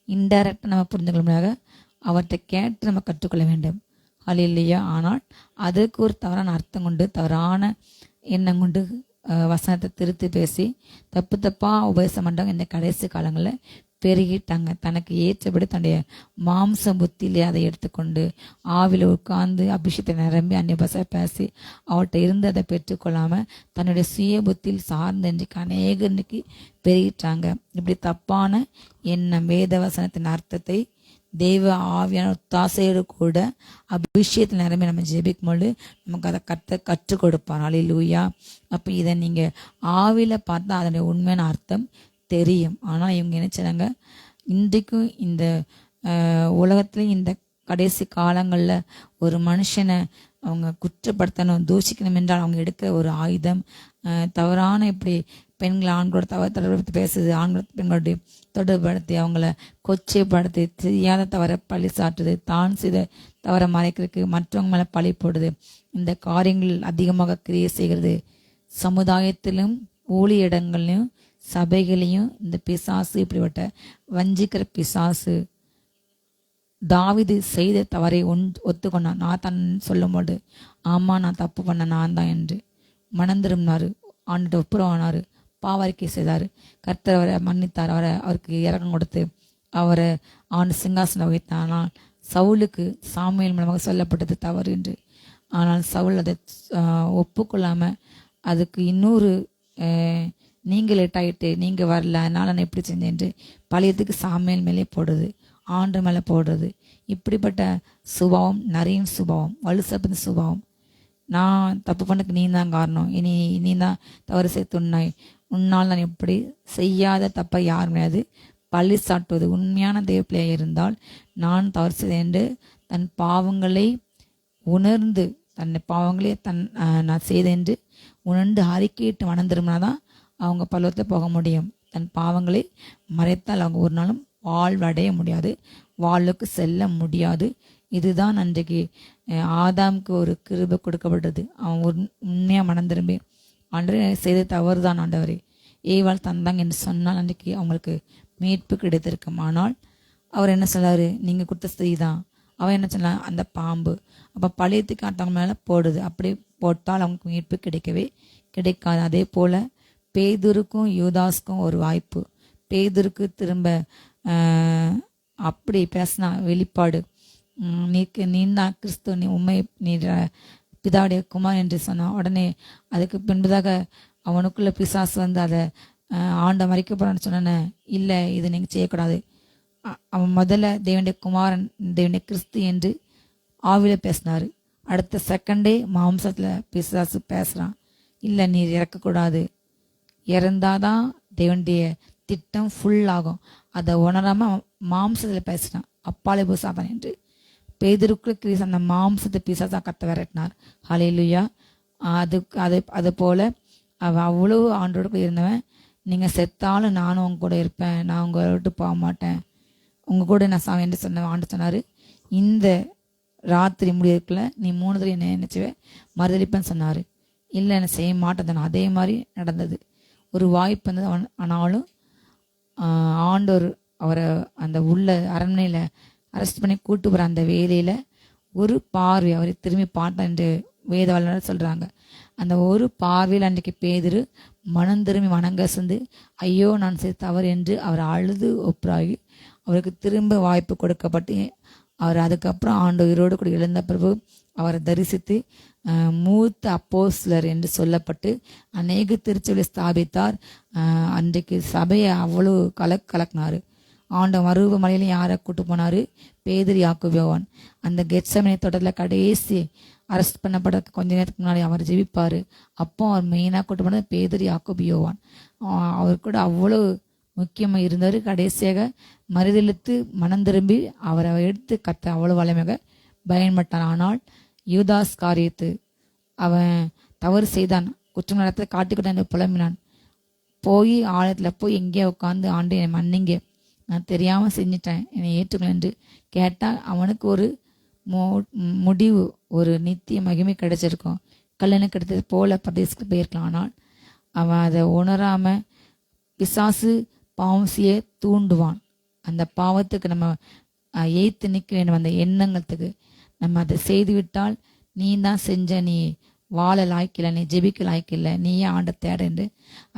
இன்டைரக்டாக நம்ம புரிந்துகொள்ளும் அவர்கிட்ட கேட்டு நம்ம கற்றுக்கொள்ள வேண்டும். அல்லேலூயா. ஆனால் அதுக்கு ஒரு தவறான அர்த்தம் கொண்டு தவறான எண்ணம் கொண்டு வசனத்தை திருத்தி பேசி தப்பாக உபதேசம் பண்ணுறாங்க. இந்த கடைசி காலங்களில் பெருகிட்டாங்க. தனக்கு ஏற்றபடி தன்னுடைய மாம்ச புத்தியிலே அதை எடுத்துக்கொண்டு ஆவில உட்கார்ந்து அபிஷேகத்தை நிரம்பி அந்நிய பாஷை பேசி அவர்கிட்ட இருந்து அதை பெற்றுக்கொள்ளாமல் தன்னுடைய சுய புத்தியில் சார்ந்த இன்றைக்கு அநேக இன்னைக்கு பெருகிட்டாங்க. இப்படி தப்பான எண்ணம் வேத வசனத்தின் அர்த்தத்தை தெய்வ ஆவியான ஒத்தாசையோடு கூட அபிஷேகத்தில் நிரம்பி நம்ம ஜெபிக்கும்போது நமக்கு அதை கற்றுக் கொடுப்பார். அல்லேலூயா. அப்போ இதை நீங்கள் ஆவில பார்த்தா அதனுடைய உண்மையான அர்த்தம் தெரியும். ஆனால் இவங்க என்ன செய்றாங்க, இன்றைக்கும் இந்த உலகத்துலேயும் இந்த கடைசி காலங்களில் ஒரு மனுஷனை அவங்க குற்றப்படுத்தணும் தூஷிக்கணும் என்றால் அவங்க எடுக்கிற ஒரு ஆயுதம் தவறான இப்படி பெண்களை ஆண்களோட தொடர்பு பேசுது, ஆண்களோட பெண்களுடைய தொடர்புபடுத்தி அவங்கள கொச்சைப்படுத்தி தெரியாத தவறை பழி சாட்டுது, தான் செய்த தவறை மறைக்கிறதுக்கு மற்றவங்க மேலே பழி போடுது. இந்த காரியங்கள் அதிகமாக கிரியை செய்கிறது. சமுதாயத்திலும் ஊழிய இடங்கள்லையும் சபைகளையும் இந்த பிசாசு இப்படிப்பட்ட வஞ்சிக்கிற பிசாசு தாவீது செய்த தவறை ஒத்துக்கொண்டான். நான் தான் சொல்லும்போது ஆமாம் நான் தப்பு பண்ண நான் தான் என்று மனந்திரும்பினார். ஆண்டுகிட்ட ஒப்புரவானார். பாவரிக்கை செய்தார். கர்த்தர் அவரை மன்னித்தார். அவருக்கு இரக்கம் கொடுத்து அவரை ஆண்டு சிங்காசனம் வைத்தார். ஆனால் சவுலுக்கு சாமுவேல் மூலமாக சொல்லப்பட்டது தவறு என்று. ஆனால் சவுல் அதை ஒப்புக்கொள்ளாமல் அதுக்கு இன்னொரு நீங்கள் லேட்டாயிட்டு நீங்கள் வரல அதனால் நான் எப்படி செஞ்சேன் என்று பழையத்துக்கு சாமுவேல் மேலே போடுறது, ஆண்டு மேலே போடுறது. இப்படிப்பட்ட சுபாவம் நிறைய சுபாவம், வலுசப்பந்த சுபாவம். நான் தப்பு பண்ணக்கு நீ தான் காரணம், நீ தான் தவறு செய்து உன்னால் நான் எப்படி செய்யாத தப்பை யார் முடியாது பழி சாட்டுவது. உண்மையான தேவப்பிள்ளையாக இருந்தால் நான் தவறு செய்தேன் என்று தன் பாவங்களை உணர்ந்து பாவங்களே நான் செய்தேன் என்று உணர்ந்து அறிக்கையிட்டு மணந்திருந்தா தான் அவங்க பல்லவத்தில் போக முடியும். தன் பாவங்களை மறைத்தால் அவங்க ஒரு நாளும் வாழ்வடைய முடியாது, வாழ்வுக்கு செல்ல முடியாது. இதுதான் அன்றைக்கு ஆதாமுக்கு ஒரு கிருபை கொடுக்கப்பட்டது. அவன் உண்மையாக மனம் திரும்பி ஆண்டவரே செய்த தவறு தான் ஆண்டவரே ஏவாள் தந்தாங்க என்று சொன்னால் அன்றைக்கு அவங்களுக்கு மீட்பு கிடைத்திருக்கும். ஆனால் அவர் என்ன சொல்றாரு, நீங்கள் கொடுத்த ஸ்திரீ தான், அவன் என்ன சொன்னான், அந்த பாம்பு. அப்போ பழையத்துக்கு அடுத்தவங்க மேலே போடுது. அப்படி போட்டால் அவங்களுக்கு மீட்பு கிடைக்கவே கிடைக்காது. அதே போல் பேதுருக்கும் யூதாஸ்க்கும் ஒரு வாய்ப்பு. பேதுருக்கு திரும்ப அப்படி பேசினா வெளிப்பாடு, நீ தான் கிறிஸ்து, நீ உண்மை, நீ பிதாவுடைய குமார் என்று சொன்னான். உடனே அதுக்கு பின்பதாக அவனுக்குள்ள பிசாசு வந்து அதை ஆண்ட மறைக்கப்படுறான்னு சொன்னேன்னு, இல்லை இது நீங்கள் செய்யக்கூடாது. அவன் முதல்ல தேவனுடைய குமாரன், தேவனுடைய கிறிஸ்து என்று ஆவில பேசினார். அடுத்த செகண்டே மாம்சத்தில் பிசாசு பேசுகிறான், இல்லை நீ இறக்கக்கூடாது, இறந்தாதான் தேவனுடைய திட்டம் ஃபுல் ஆகும். அதை உணராமல் மாம்சத்தில் பேசினான். அப்பாலே போய் சாத்தான் என்று பேதுருக்குள்ள கிறிஸ் அந்த மாம்சத்தை பிசாசா கத்த விரட்டினார். ஹல்லேலூயா. அது போல அவன் அவ்வளோ ஆண்டோடு இருந்தவன், நீங்கள் செத்தாலும் நானும் உங்க கூட இருப்பேன், நான் உங்களை விட்டு போக மாட்டேன், உங்கள் கூட நான் சாமி என்று சொன்ன ஆண்டு சொன்னார். இந்த ராத்திரி முடியறதுக்குள்ள நீ 3 தடவை என்ன நினைச்சுவேன் மறுதளிப்பேன்னு சொன்னார். இல்லை என்ன செய்ய மாட்டேன். அதே மாதிரி நடந்தது. ஒரு வாய்ப்பு வந்தது. ஆனாலும் ஆண்டவர் அவரை அந்த உள்ள அரண்மனையில் அரெஸ்ட் பண்ணி கூட்டு போகிற அந்த வேலையில் ஒரு பார்வை அவரை திரும்பி பார்த்தான் என்று வேத வல்லுநர் சொல்கிறாங்க. அந்த ஒரு பார்வையில் அன்றைக்கு பேதுரு மனம் திரும்பி மனங்கசந்து ஐயோ நான் செய்த தவறு என்று அவர் அழுது ஒப்புராகி அவருக்கு திரும்ப வாய்ப்பு கொடுக்கப்பட்டு அவர் அதுக்கப்புறம் உயிரோடு கூட எழுந்த பிறகு அவரை தரிசித்து மூத்த அப்போஸ்தலர் என்று சொல்லப்பட்டு அநேக திருச்சபையை ஸ்தாபித்தார். அன்றைக்கு சபையை அவ்வளோ கலக்கினார். மருவ மலையில யாரை கூட்டு போனாரு? பேதுரு, யாக்கோபு, யோவான். அந்த கெத்செமனே தோட்டத்தில் கடைசி அரெஸ்ட் பண்ணப்பட கொஞ்ச நேரத்துக்கு முன்னாடி அவர் ஜெபிப்பார். அப்போ அவர் மெயினாக கூட்டு போனது பேதுரு, யாக்கோபு, யோவான். அவர் கூட அவ்வளோ முக்கியமாக இருந்தார். கடைசியாக மறுதலித்து மனம் திரும்பி அவரை எடுத்து கத்த அவ்வளோ வலிமையாக பயன்பட்டான். ஆனால் யூதாஸ் காரியத்து அவன் தவறு செய்தான், குற்றம் நடத்த காட்டிக்கிட்டான், புலம்பினான். போய் ஆலயத்தில் போய் எங்கேயோ உட்காந்து ஆண்டு என்னை மன்னிங்க, நான் தெரியாமல் செஞ்சிட்டேன், என்னை ஏற்றுக்கணும் என்று கேட்டால் அவனுக்கு ஒரு முடிவு, ஒரு நித்திய மகிமை கிடைச்சிருக்கும். கல்யாணம் கிடைத்தது போல பிரதேசத்துக்கு போயிருக்கலாம். ஆனால் அவன் அதை உணராமல் பிசாசு பாவம் செய்ய தூண்டுவான். அந்த பாவத்துக்கு நம்ம எய்த்து நிற்க வேண்டும். அந்த எண்ணங்களுக்கு நம்ம அதை செய்து விட்டால் நீ தான் செஞ்ச, நீ வாழ லாய்க்கில்லை, நீ ஜெபிக்க லாய்க்கில்லை, நீயே ஆண்ட தேடன்று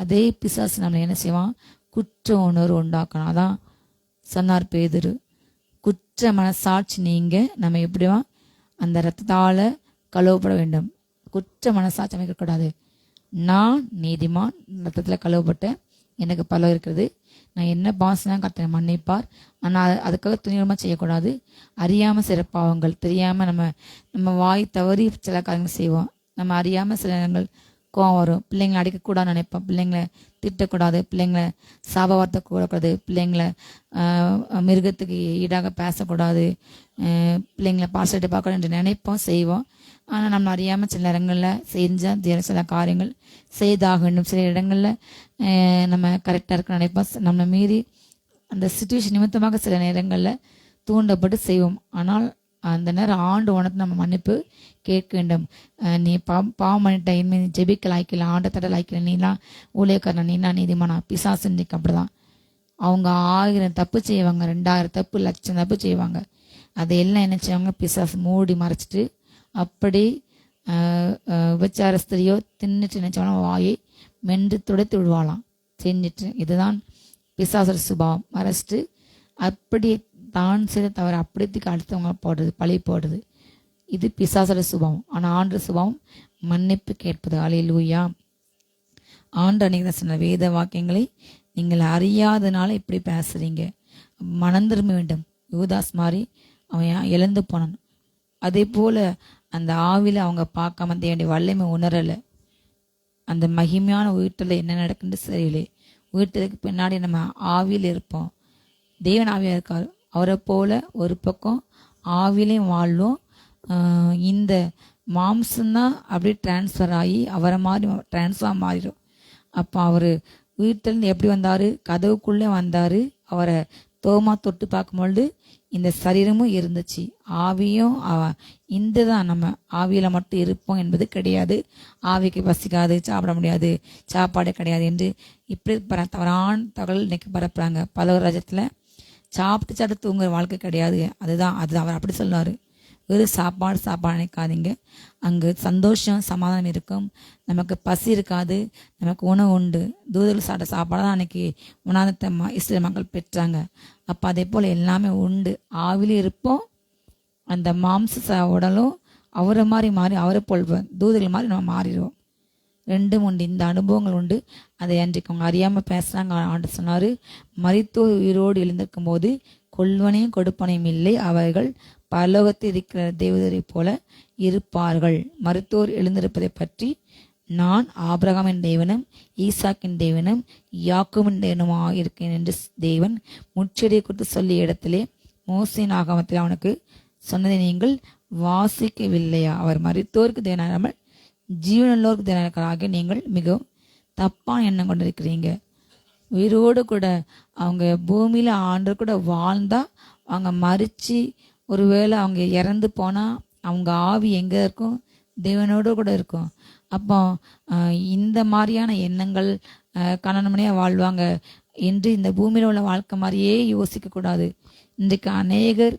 அதே பிசாசு நம்மளை என்ன செய்வான்? குற்ற உணர்வு உண்டாக்கணும். அதான் சொன்னார் பேதுரு, குற்ற மனசாட்சி நீங்க நம்ம எப்படிவா அந்த இரத்தத்தால் கழுவப்பட வேண்டும். குற்ற மனசாட்சி அமைக்கக்கூடாது. நான் நீதிமான், ரத்தத்தில் கழுவப்பட்டேன், எனக்கு பலம் இருக்கிறது, நான் என்ன பாசனா கர்த்தரை மன்னிப்பார். ஆனால் அதுக்காக துணிகரமாக செய்யக்கூடாது. அறியாமல் சில பாவங்கள், தெரியாமல் நம்ம வாய் தவறி சில காரியங்கள் செய்வோம். நம்ம அறியாமல் சில நேரங்கள் கோவம் வரும். பிள்ளைங்களை அடிக்கக்கூடாதுன்னு நினைப்போம், பிள்ளைங்களை திட்டக்கூடாது, பிள்ளைங்களை சாப வார்த்தை கூடக்கூடாது, பிள்ளைங்களை மிருகத்துக்கு ஈடாக பேசக்கூடாது, பிள்ளைங்களை பாசட்டு பார்க்கணும் என்று நினைப்போம், செய்வோம். ஆனால் நம்ம அறியாமல் சில இடங்களில் செஞ்சால் சில காரியங்கள் செய்தாக வேண்டும். சில இடங்களில் நம்ம கரெக்டாக இருக்குன்னு நினைப்போம். நம்ம மீறி அந்த சிச்சுவேஷன் நிமித்தமாக சில நேரங்களில் தூண்டப்பட்டு செய்வோம். ஆனால் அந்த நேரம் ஆண்டு உனக்கு நம்ம மன்னிப்பு கேட்க வேண்டும். நீ பாவம் பண்ணிட்ட, இனிமேல் நீ ஜெபிக்க லாய்க்கல, ஆண்ட தடை லாய்க்கல, நீலாம் ஊழியக்காரன், நீனா நீதிமானா, பிசாசுக்கு அப்படிதான். அவங்க 1000 தப்பு செய்வாங்க, 2000 தப்பு, 1,00,000 தப்பு செய்வாங்க. அதையெல்லாம் என்ன செய்வாங்க? பிசாசு மூடி மறைச்சிட்டு அப்படி விபச்சாரஸ்திரியோ தின்னுட்டு நினைச்சவன வாயை மென்று துடைத்து விடுவாளாம் செஞ்சுட்டு. இதுதான் பிசாசர் சுபாவம். மறைச்சிட்டு அப்படி தான் செய்த தவிர அப்படித்துக்கு அடுத்தவங்க போடுறது, பழி போடுறது. இது பிசாசர சுபாவம். ஆனால் ஆண்டு சுபாவம் மன்னிப்பு கேட்பது. அல்லேலூயா. ஆண்டு அன்னைக்கு சொன்ன வேத வாக்கியங்களை நீங்கள் அறியாதனால இப்படி பேசுறீங்க, மனம் திரும்ப வேண்டும். யூதாஸ் மாதிரி அவன் இழந்து போனான். அதே போல அந்த ஆவில அவங்க பார்க்காம தேவனுடைய வல்லமை உணரலை. அந்த மகிமையான உயிர்த்தல என்ன நடக்குன்னு சரியில்லை. உயிர்த்தலுக்கு பின்னாடி நம்ம ஆவியில் இருப்போம். தேவன் ஆவியா இருக்கார். அவரை போல ஒரு பக்கம் ஆவிலையும் வாழ்வோம். இந்த மாம்சம்தான் அப்படியே டிரான்ஸ்ஃபர் ஆகி அவரை மாதிரி டிரான்ஸ்ஃபார்ம் மாறிடும். அப்போ அவர் உயிர்த்தெழுந்து எப்படி வந்தார்? கதவுக்குள்ளே வந்தார். அவரை தோமா தொட்டு பார்க்கும்பொழுது இந்த சரீரமும் இருந்துச்சு, ஆவியும் இந்த தான். நம்ம ஆவியில் மட்டும் இருப்போம் என்பது கிடையாது. ஆவிக்கு பசிக்காது, சாப்பிட முடியாது, சாப்பாடு கிடையாது என்று இப்படி தவறான தகவல் இன்னைக்கு பரப்புறாங்க. பல ராஜ்யத்தில் சாப்பிட்டு தூங்குற வாழ்க்கை கிடையாது. அதுதான் அவர் அப்படி சொன்னார். வெறும் சாப்பாடு நினைக்காதீங்க. அங்கு சந்தோஷம் சமாதானம் இருக்கும். நமக்கு பசி இருக்காது, நமக்கு உணவு உண்டு. தூதர்கள் சாப்பிட்ட சாப்பாடு தான் அன்னைக்கு உணாதத்தை இஸ்ரேல் மக்கள் பெற்றாங்க. அப்போ அதே போல் எல்லாமே உண்டு. ஆவிலே இருப்போம், அந்த மாம்ச உடலும் அவரை மாறி அவரை போல் தூதர்கள் மாதிரி நம்ம மாறிடுவோம். ரெண்டும் உண்டு, இந்த அனுபவங்கள் உண்டு. அதை அன்றைக்கு அவங்க அறியாமல் பேசுகிறாங்க. ஆண்டு சொன்னார், மரித்தோர் உயிரோடு எழுந்திருக்கும் போது கொள்வனையும் கொடுப்பனையும் இல்லை, அவர்கள் பரலோகத்தில் இருக்கிற தேவதரை போல இருப்பார்கள். மருத்துவர் எழுந்திருப்பதை பற்றி நான் ஆபிரகாமின் தேவனும் ஈசாக்கின் தேவனும் யாக்கோபின் தேவனுமாக இருக்கேன் என்று தேவன் முச்செடியை குறித்து சொல்லிய இடத்திலே மோசேயின் ஆகமத்தில் அவனுக்கு சொன்னதை நீங்கள் வாசிக்கவில்லையா? அவர் மரித்தோருக்கு தேவனாமல் ஜீவனுள்ளோருக்கு தேவனாக நீங்கள் மிகவும் தப்பான எண்ணம் கொண்டிருக்கிறீங்க. உயிரோடு கூட அவங்க பூமியில் ஆண்டு கூட வாழ்ந்தா, அவங்க மறித்து ஒருவேளை அவங்க இறந்து போனால் அவங்க ஆவி எங்கே இருக்கும்? தேவனோடு கூட இருக்கும். அப்போ இந்த மாதிரியான எண்ணங்கள் கணவன்மனையாக வாழ்வாங்க என்று இந்த பூமியில் உள்ள வாழ்க்கை மாதிரியே யோசிக்கக்கூடாது. இன்றைக்கு அநேகர்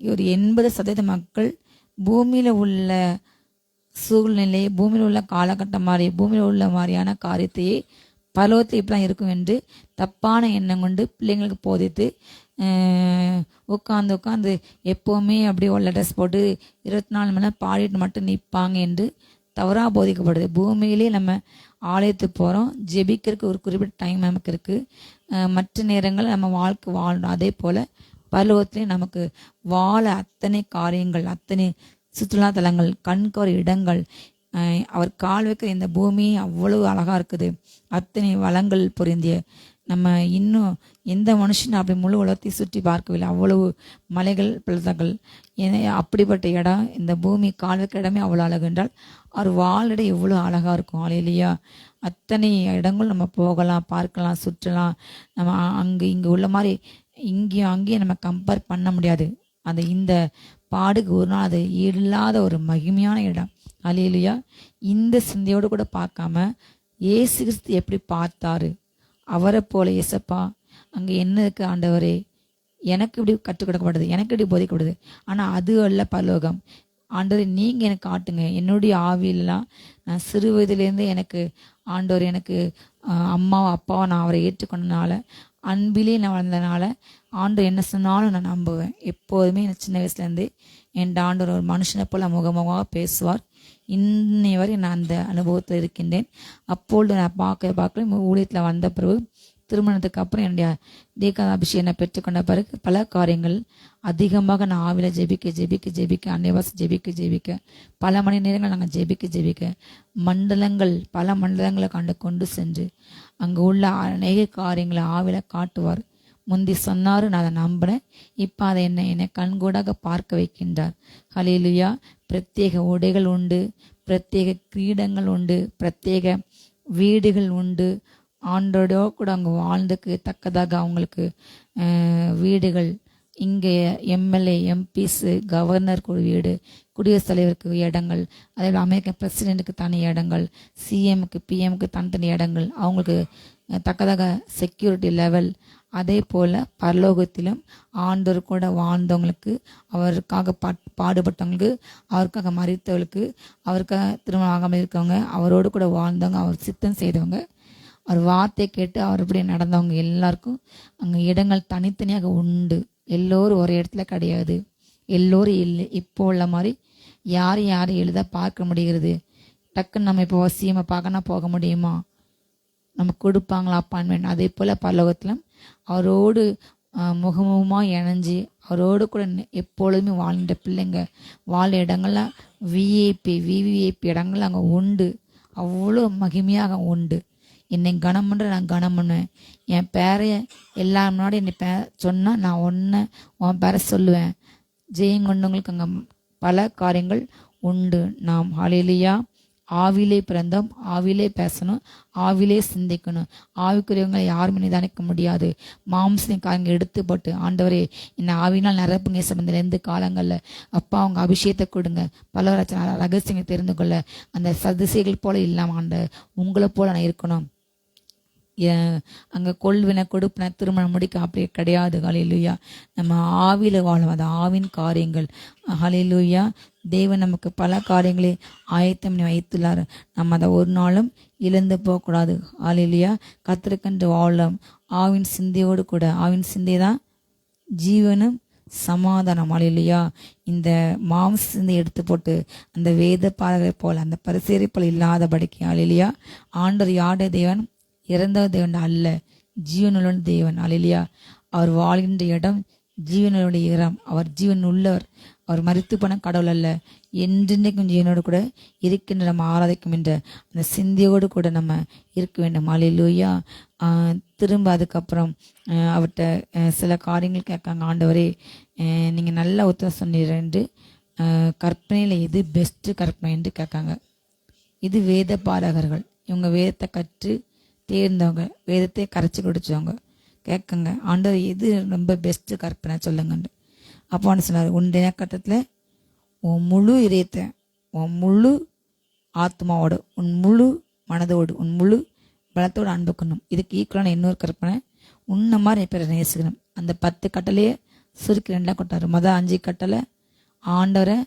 ஒரு 80% மக்கள் பூமியில் உள்ள சூழ்நிலை, பூமியில் உள்ள காலகட்டம் மாதிரி, பூமியில் உள்ள மாதிரியான காரியத்தையே பரலோகத்தில் இப்படிலாம் இருக்கும் என்று தப்பான எண்ணம் கொண்டு பிள்ளைங்களுக்கு போதித்து உட்காந்து எப்போவுமே அப்படியே உள்ள ட்ரெஸ் போட்டு 24 மணி நேரம் பாடிட்டு மட்டும் நிற்பாங்க என்று தவறாக போதிக்கப்படுது. பூமியிலே நம்ம ஆலயத்துக்கு போகிறோம், ஜெபிக்கிறதுக்கு ஒரு குறிப்பிட்ட டைம் நமக்கு இருக்குது. மற்ற நேரங்கள் நம்ம வாழ்க்கை வாழணும். அதே போல் பரலோகத்திலே நமக்கு வாழ அத்தனை காரியங்கள், அத்தனை சுற்றுலா தலங்கள், கண்கவர் இடங்கள், அவர் கால் வைக்கிற இந்த பூமி அவ்வளவு அழகாக இருக்குது. அத்தனை வளங்கள் பொருந்திய நம்ம இன்னும் எந்த மனுஷனும் அப்படி முழு உலகத்தை சுற்றி பார்க்கவில்லை. அவ்வளவு மலைகள் பள்ளத்தாக்கள், அப்படிப்பட்ட இடம், இந்த பூமி கால் வைக்கிற இடமே அவ்வளோ அழகு என்றால் அவர் வாழிட எவ்வளோ அழகாக இருக்கும். இல்லையா? அத்தனை இடங்களும் நம்ம போகலாம், பார்க்கலாம், சுற்றலாம். நம்ம அங்கே இங்கே உள்ள மாதிரி இங்கேயும் அங்கேயும் நம்ம கம்பேர் பண்ண முடியாது. அது இந்த பாடுக்கு ஒரு நாள் அது இல்லாத ஒரு மகிமையான இடம். அல்லேலூயா. இந்த சிந்தையோடு கூட பார்க்காம இயேசு கிறிஸ்து எப்படி பார்த்தாரு, அவரை போல இயேசப்பா அங்கே என்ன இருக்கு ஆண்டவரே, எனக்கு இப்படி கற்றுக் கொடுக்கப்படுது, எனக்கு இப்படி போதிக்கப்படுது, ஆனால் அது அல்ல பரலோகம். ஆண்டவரே நீங்கள் எனக்கு காட்டுங்க. என்னுடைய ஆவியெல்லாம் நான் சிறு வயதுலேருந்து எனக்கு ஆண்டவர் எனக்கு அம்மாவை அப்பாவை நான் அவரை ஏற்றுக்கொண்டனால, அன்பிலே நான் வளர்ந்தனால ஆண்டவர் என்ன சொன்னாலும் நான் நம்புவேன். எப்போதுமே எனக்கு சின்ன வயசுலேருந்து என் ஆண்டவர் ஒரு மனுஷனை போல முகமுகமாக பேசுவார். இன்னை வரை நான் அந்த அனுபவத்தில் இருக்கின்றேன். அப்பொழுது நான் பார்க்க ஊழியத்தில் வந்த பிறகு, திருமணத்துக்கு அப்புறம் என்னுடைய தீர்க்க அபிஷேகம் பெற்றுக்கொண்ட பிறகு பல காரியங்கள் அதிகமாக நான் ஆவில ஜெபிக்க அன்னைவாசி ஜெபிக்க பல மணி நேரங்கள் நாங்கள் ஜெபிக்க மண்டலங்கள், பல மண்டலங்களை கொண்டு சென்று அங்கே உள்ள அநேக காரியங்களை ஆவில காட்டுவார். முந்தி சொன்னாரு, நான் அதை நம்பினேன். இப்போ அதை என்னை கண்கூடாக பார்க்க வைக்கின்றார். ஹல்லேலூயா. பிரத்யேக உடைகள் உண்டு, பிரத்யேக கிரீடங்கள் உண்டு, பிரத்யேக வீடுகள் உண்டு. ஆண்டோட கூட அவங்க வாழ்ந்துக்கு தக்கதாக அவங்களுக்கு வீடுகள், இங்கே எம்எல்ஏ எம்பிஸு கவர்னருக்கு ஒரு வீடு, குடியரசுத் தலைவருக்கு இடங்கள், அதே போல் அமெரிக்க பிரசிடெண்ட்டுக்கு தனி இடங்கள், சிஎம்க்கு பிஎம்க்கு தனித்தனி இடங்கள், அவங்களுக்கு தக்கதாக செக்யூரிட்டி லெவல். அதே போல் பரலோகத்திலும் ஆண்டவர் கூட வாழ்ந்தவங்களுக்கு, அவருக்காக பாடுபட்டவங்களுக்கு, அவருக்காக மறித்தவர்களுக்கு, அவருக்காக திருமணம் ஆகாமல் இருக்கவங்க, அவரோடு கூட வாழ்ந்தவங்க, அவர் சித்தம் செய்தவங்க, அவர் வார்த்தை கேட்டு அவர் இப்படி நடந்தவங்க எல்லாருக்கும் அங்கே இடங்கள் தனித்தனியாக உண்டு. எல்லோரும் ஒரே இடத்துல கிடையாது, எல்லோரும் இல்லை. இப்போ உள்ள மாதிரி யாரையும் எளிதாக பார்க்க முடிகிறது. டக்குன்னு நம்ம இப்போ வசியமாக பார்க்கனா போக முடியுமா? நம்ம கொடுப்பாங்களா அப்பாயின்மெண்ட்? அதே போல் பரலோகத்திலும் அவரோடு முகமுகமாக இணைஞ்சி அவரோடு கூட எப்பொழுதுமே வாழ்ந்த பிள்ளைங்க வாழ இடங்கள்லாம் விவிஐபி இடங்கள் அங்கே உண்டு. அவ்வளோ மகிமையாக உண்டு. என்னை கனம் பண்ணுற நான் கனம் பண்ணுவேன். என் பேரைய எல்லா முன்னாடி என்னை சொன்னால் நான் உன் பேரை சொல்லுவேன். ஜெயங்கொண்டவங்களுக்கு அங்கே பல காரியங்கள் உண்டு. நாம் ஹல்லேலூயா ஆவிலே பிறந்தோம், ஆவிலே பேசணும், ஆவிலே சிந்திக்கணும். ஆவிக்குரியவங்களை யாருமே நிதானிக்க முடியாது. மாம்சம் காரங்க எடுத்து போட்டு, ஆண்டவரே என்னை ஆவினால் நிரப்புங்க சம்பந்த காலங்களில் அப்பா அவங்க அபிஷேகத்தை கொடுங்க, பல ரகசியங்களை தெரிந்து கொள்ள அந்த சதிசைகள் போல இல்லாமல் ஆண்ட உங்களை போல நான் இருக்கணும். அங்கே கொள்வினை கொடுப்பின திருமணம் முடிக்க அப்படி கிடையாது. ஹல்லேலூயா. நம்ம ஆவியில் வாழும், அது ஆவின் காரியங்கள். ஹல்லேலூயா. தேவன் நமக்கு பல காரியங்களை ஆயத்தம் பண்ணி வைத்துள்ளார். நம்ம அதை ஒரு நாளும் இழந்து போகக்கூடாது. ஹல்லேலூயா. கர்த்தருக்கென்று வாழும் ஆவின் சிந்தையோடு கூட. ஆவின் சிந்தை தான் ஜீவனும் சமாதானம். ஹல்லேலூயா. இந்த மாம்ச சிந்தை எடுத்து போட்டு அந்த வேத பாடகரை போல அந்த பரிசேரை போல இல்லாதபடிக்கு. ஹல்லேலூயா. ஆண்டவர் யாருடைய தேவன்? இறந்த தேவன் அல்ல, ஜீவனுள்ள தேவன். ஹல்லேலூயா. அவர் வாழ்கின்ற இடம் ஜீவனுடைய இடம். அவர் ஜீவன் உள்ளவர். அவர் மரித்து போன கடவுள் அல்ல, என்றென்றைக்கும் ஜீவனோடு கூட இருக்கின்ற நம்ம ஆராதிக்கும் என்ற அந்த சிந்தையோடு கூட நம்ம இருக்க வேண்டும். ஹல்லேலூயா. திரும்ப அதுக்கப்புறம் அவர்கிட்ட சில காரியங்கள் கேட்காங்க. ஆண்டவரே, நீங்கள் நல்லா உத்தரவு சொன்னீர் என்று கற்பனையில் எது பெஸ்ட்டு கற்பனை என்று கேட்காங்க. இது வேத பாடகர்கள். இவங்க வேதத்தை கற்று தேர்ந்தவங்க, வேதத்தை கரைச்சி குடிச்சவங்க கேட்குங்க. ஆண்டவர் எது ரொம்ப பெஸ்ட்டு கற்பனை சொல்லுங்கன்னு. அப்போ சொன்னார், உன் கட்டத்தில் உன் முழு இதயத்தை, உன் முழு ஆத்மாவோடு, உன் முழு மனதோடு, உன் முழு பலத்தோடு அன்புக்கணும். இதுக்கு ஈக்குவலான இன்னொரு கற்பனை, உன்ன மாதிரி பேரை நேசிக்கணும். அந்த 10 கட்டளையே சுருக்கி 2 கொட்டார். 5 கட்டளை ஆண்டவரை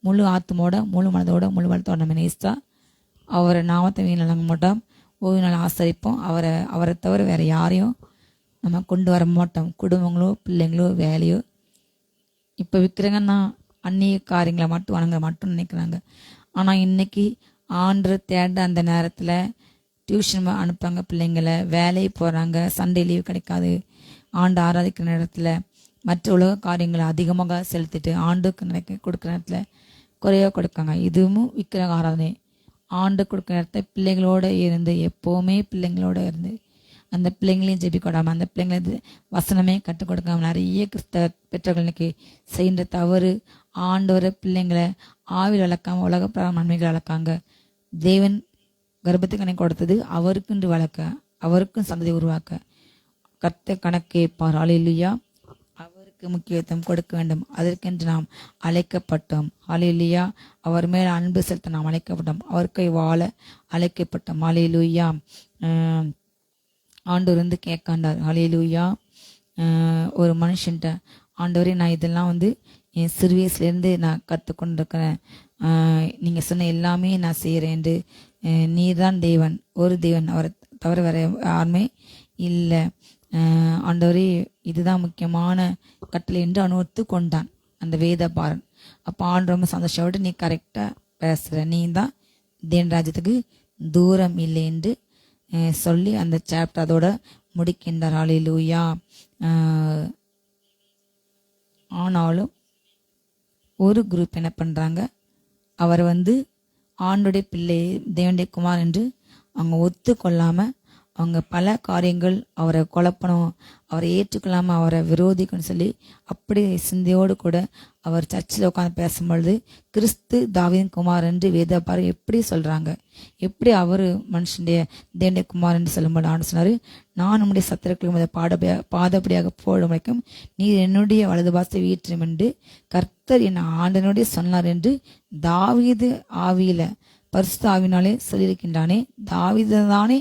முழு ஆத்மாவோட, முழு மனதோட, முழு பலத்தோட நம்ம நேசித்தா அவரை நாமத்தை வீணாங்க மாட்டோம், ஓய்வு நாள் ஆசரிப்போம். அவரை தவிர வேறு யாரையும் நம்ம கொண்டு வர மாட்டோம். குடும்பங்களோ பிள்ளைங்களோ வேலையோ. இப்போ விற்கிறங்கன்னா அந்நிய காரியங்களை மட்டும் வணங்க மட்டும் நினைக்கிறாங்க. ஆனால் இன்னைக்கு ஆண்டவர் தேட அந்த நேரத்தில் டியூஷன் அனுப்புகிறாங்க பிள்ளைங்களை, வேலைக்கு போகிறாங்க, சண்டே லீவ் கிடைக்காது. ஆண்டு ஆராதிக்கிற நேரத்தில் மற்ற உலக காரியங்களை அதிகமாக செலுத்திட்டு ஆண்டுக்கு நினைக்க கொடுக்குற நேரத்தில் குறையாக கொடுக்காங்க. இதுவும் விற்கிற ஆராதனை. ஆண்டு கொடுக்குற நேரத்தை பிள்ளைகளோட இருந்து, எப்போவுமே பிள்ளைங்களோட இருந்து அந்த பிள்ளைங்களையும் ஜெபிக்கொடாமல், அந்த பிள்ளைங்களை வசனமே கற்றுக் கொடுக்காம நிறைய கிறிஸ்தவ பெற்றோர்கள் இன்னைக்கு செய்கின்ற தவறு. ஆண்டவரை பிள்ளைங்களை ஆவில் வளர்க்காம உலக பிரகாரம் நன்மைகளை வளர்க்காங்க. தேவன் கர்ப்பத்துக்கு கணக்கு கொடுத்தது அவருக்குன்று வளர்க்க, அவருக்கும் சந்ததி உருவாக்க. கர்த்தர் கணக்கு கேட்பார். ஹல்லேலூயா. அவருக்கு முக்கியத்துவம் கொடுக்க வேண்டும். அதற்கென்று நாம் அழைக்கப்பட்டோம். ஹல்லேலூயா. அவர் மேல் அன்பு செலுத்த நாம் அழைக்கப்பட்டோம். அவருக்கு வாழ அழைக்கப்பட்டோம். ஹல்லேலூயா. ஆண்டவர் வந்து கேட்காண்டார். ஹல்லேலூயா. ஒரு மனுஷன்ட்ட, ஆண்டவரே, நான் இதெல்லாம் என் சிறு வயசுலேருந்து நான் கற்றுக்கொண்டிருக்கிறேன், நீங்கள் சொன்ன எல்லாமே நான் செய்கிறேன். நீர் தான் தேவன், ஒரு தேவன், அவரை தவிர வேற யாருமே இல்லை. ஆண்டவரே, இதுதான் முக்கியமான கட்டளை என்று அவன் ஒத்துக்கொண்டான், அந்த வேத பாரன். அப்போ ஆண்டு ரொம்ப சந்தோஷப்பட்டு, நீ கரெக்டாக பேசுகிற, நீ தான் தேவன் ராஜ்யத்துக்கு தூரம் இல்லை என்று சொல்லி அந்த சாப்டர் அதோட முடிக்கின்றார். ஹல்லேலூயா. ஆனாலும் ஒரு குரூப் என்ன பண்ணுறாங்க, அவர் ஆண்டுடைய பிள்ளை, தேவனுடைய குமார் என்று அவங்க ஒத்துக்கொள்ளாமல் அவங்க பல காரியங்கள் அவரை குழப்பணும், அவரை ஏற்றுக்கொள்ளாமல் அவரை விரோதிக்கணும்னு சொல்லி அப்படி சிந்தையோடு கூட அவர் சர்ச்சில் உட்காந்து பேசும்பொழுது கிறிஸ்து தாவீதின் குமார் என்று வேதப்பாரு எப்படி சொல்கிறாங்க, எப்படி அவர் மனுஷனுடைய தேவனுடைய குமார் என்று சொல்லும்போது ஆண்டு சொன்னார், நான் நம்முடைய சத்துருக்களுக்கு பாதப்படியாக போடும் வரைக்கும் நீர் என்னுடைய வலது பாசத்தை வீற்றும் என்று கர்த்தர் என் ஆண்டனுடைய சொன்னார் என்று தாவீது ஆவியில பரிசுத்த ஆவினாலே சொல்லியிருக்கின்றானே. தாவீது தானே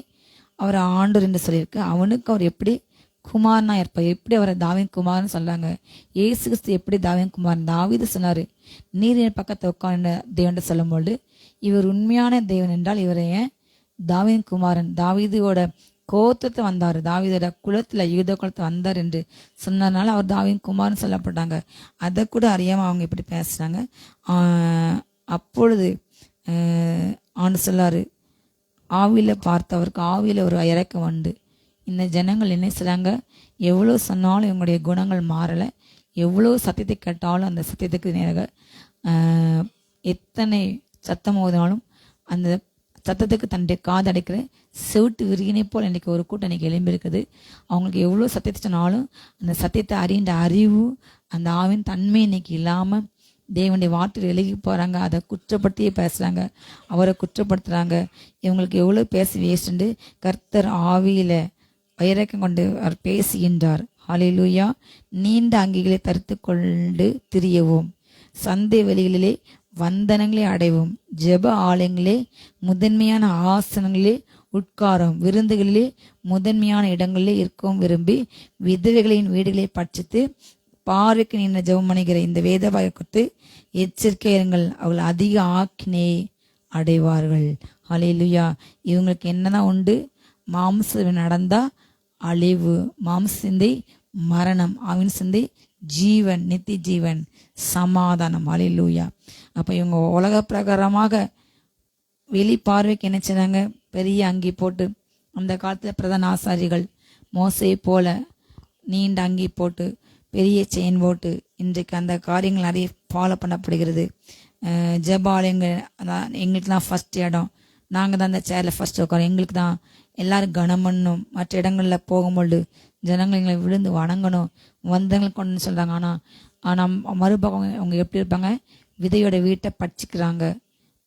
அவர் ஆண்டவர் என்று சொல்லியிருக்கு. அவனுக்கு அவர் எப்படி குமாரனா இருப்பார், எப்படி அவரை தாவீது குமார்னு சொல்றாங்க. இயேசு கிறிஸ்து எப்படி தாவீது குமார், தாவீது சொன்னாரு, நீர் என் பக்கத்தை உட்கார்ந்த தேவன் சொல்லும்போது இவர் உண்மையான தேவன் என்றால் இவரை ஏன் தாவீது குமாரன், தாவீதோட கோத்திரத்தை வந்தார், தாவீதோட குலத்துல யூத குலத்தை வந்தார் என்று சொன்னதுனால அவர் தாவீது குமார்னு சொல்லப்பட்டாங்க. அதை கூட அறியாம அவங்க இப்படி பேசுறாங்க. அப்பொழுது ஆண்டு சொல்லாரு, ஆவியில பார்த்தவருக்கு ஆவியில ஒரு இறக்கம் உண்டு. இந்த ஜனங்கள் என்ன செய்றாங்க, எவ்வளோ சொன்னாலும் இவங்களுடைய குணங்கள் மாறலை, எவ்வளோ சத்தியத்தை கேட்டாலும் அந்த சத்தியத்துக்கு நேராக எத்தனை சத்தம் ஓதினாலும் அந்த சத்தத்துக்கு தன்னுடைய காது அடைக்கிற செவிட்டு விரிகினை போல் இன்னைக்கு ஒரு கூட்டம் இன்னைக்கு எழும்பியிருக்குது. அவங்களுக்கு எவ்வளோ சத்தியத்தை சொன்னாலும் அந்த சத்தியத்தை அறிகின்ற அறிவு, அந்த ஆவின் தன்மை இன்னைக்கு இல்லாமல் தேவனுடைய வார்த்தையில் விலகி போகிறாங்க. அதை குற்றப்படுத்தியே பேசுகிறாங்க, அவரை குற்றப்படுத்துகிறாங்க. இவங்களுக்கு எவ்வளோ பேசி வேஸ்ட்டு. கர்த்தர் ஆவியில் வைரக்கம் கொண்டு அவர் பேசுகின்றார். ஹல்லேலூயா. நீண்ட அங்கிகளை தரித்து கொண்டு திரியவும், சந்தை வெளிகளிலே வந்தனங்களே அடைவோம், ஜெப ஆலயங்களே முதன்மையான ஆசனங்களே உட்காரும், விருந்துகளிலே முதன்மையான இடங்களிலே இருக்கும் விரும்பி, விதவைகளின் வீடுகளை பட்சித்து பார்வைக்கு நின்று ஜெபம் பண்ணுகிற இந்த வேத வாக்கியத்தை எச்சரிக்கை இருங்கள், அவர்கள் அதிக ஆக்கினை அடைவார்கள். ஹல்லேலூயா. இவங்களுக்கு என்னதான் உண்டு? மாம்சம் நடந்தா அழிவு, மாம்ச சிந்தை மரணம், ஆவின் சிந்தை ஜீவன், நித்திய ஜீவன், சமாதானம். ஹல்லேலூயா. அப்ப இவங்க உலக பிரகாரமாக வெளி பார்வைக்கு என்ன செய்றாங்க? பெரிய அங்கி போட்டு, அந்த காலத்துல பிரதான ஆசாரிகள் மோசே போல நீண்ட அங்கி போட்டு பெரிய செயின் போட்டு, இன்றைக்கு அந்த காரியங்கள் நிறைய ஃபாலோ பண்ணப்படுகிறது. ஜெபாலயங்கள், அதான் எங்களுக்கு தான் ஃபர்ஸ்ட் இடம், நாங்கள் தான் அந்த சேரில் ஃபர்ஸ்ட் உட்காரோம், எங்களுக்கு தான் எல்லாரும் கனம் பண்ணணும், மற்ற இடங்களில் போகும்பொழுது ஜனங்கள் எங்களை விழுந்து வணங்கணும், வந்தவங்களுக்கு கொண்டு சொல்கிறாங்க. ஆனால் மறுபக்கம் அவங்க எப்படி இருப்பாங்க? விதையோட வீட்டை பட்சிக்கிறாங்க,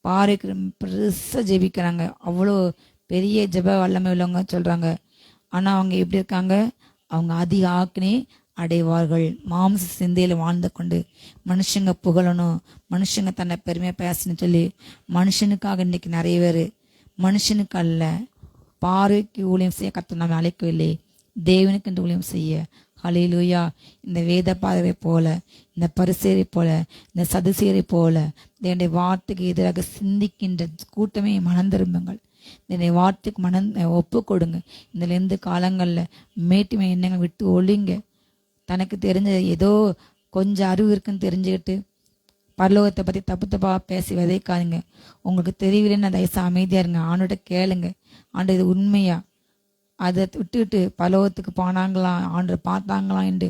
பாறைக்கு பெருசாக ஜெபிக்கிறாங்க, அவ்வளோ பெரிய ஜெப வல்லமை உள்ளவங்க சொல்கிறாங்க. ஆனால் அவங்க எப்படி இருக்காங்க? அவங்க அதிக ஆக்கினை அடைவார்கள். மாம்ச சிந்தையில் வாழ்ந்து கொண்டு மனுஷங்க புகழணும், மனுஷங்க தன்னை பெருமையாக பேசணும்னு சொல்லி மனுஷனுக்காக இன்னைக்கு நிறைய பேர், மனுஷனுக்கு அல்ல, பார்வைக்கு ஊழியம் செய்ய கர்த்தர் நாம் அழைக்கவில்லை, தேவனுக்கு என்று ஊழியம் செய்ய. ஹல்லேலூயா. இந்த வேத பாதரை போல, இந்த பரிசேரை போல, இந்த சதுசேரை போல என்னுடைய வார்த்தைக்கு எதிராக சிந்திக்கின்ற கூட்டமே மனம் திரும்புங்கள். என்னுடைய வார்த்தைக்கு ஒப்பு கொடுங்க. இதுல இருந்து காலங்களில் மேட்டுமை எண்ணங்கள் விட்டு ஒழிங்க. தனக்கு தெரிஞ்ச ஏதோ கொஞ்சம் அறிவு இருக்குன்னு தெரிஞ்சுக்கிட்டு பரலோகத்தை பற்றி தப்பு தப்பாக பேசி விதைக்காதுங்க. உங்களுக்கு தெரியலன்னு தயசு அமைதியாக இருங்க, ஆண்டோட கேளுங்க, ஆண்டு இது உண்மையா, அதை விட்டுவிட்டு பரலோகத்துக்கு போனாங்களாம், ஆண்டு பார்த்தாங்களாம் என்று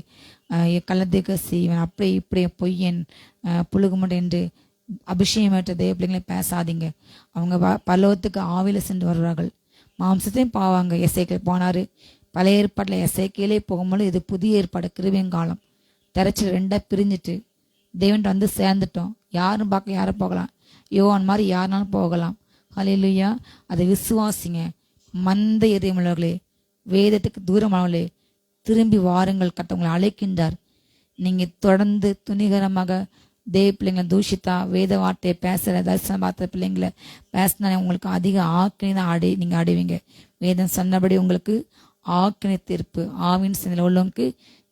கள்ளத்துக்கு செய்வன், அப்படியே இப்படியே பொய்யன் புழுகுமட் என்று அபிஷேகமற்ற தேவ பிள்ளைங்களை பேசாதீங்க. அவங்க பரலோகத்துக்கு ஆவில சென்று வருவார்கள், மாம்சத்தையும் பாவாங்க. எசேக்கியேல் போனாரு, பழைய ஏற்பாட்டில் எசேக்கியேலே போகும்போது இது புதிய ஏற்பாடு கிருபையங்காலம், திரைச்சில் ரெண்டாக பிரிஞ்சுட்டு தேவன்ட்டு வந்து சேர்ந்துட்டோம். யாரும் பார்க்க யாரும் போகலாம், யோவான் மாதிரி யாருனாலும் போகலாம். ஹல்லேலூயா. அதை விசுவாசிங்க. மந்த இதயமுள்ளவர்களே, வேதத்துக்கு தூரமானவர்களே, திரும்பி வாருங்கள், கர்த்தர் அழைக்கின்றார். நீங்கள் தொடர்ந்து துணிகரமாக தேவ பிள்ளைங்களை தூஷித்தா, வேத வார்த்தையை பேசுகிற தரிசனம் பார்த்த பிள்ளைங்களை பேசினா உங்களுக்கு அதிக ஆக்கினை தான் நீங்கள் அடைவீங்க. வேதம் சொன்னபடி உங்களுக்கு ஆக்கினை தீர்ப்பு, ஆவின் சிந்தையில் உள்ளவங்களுக்கு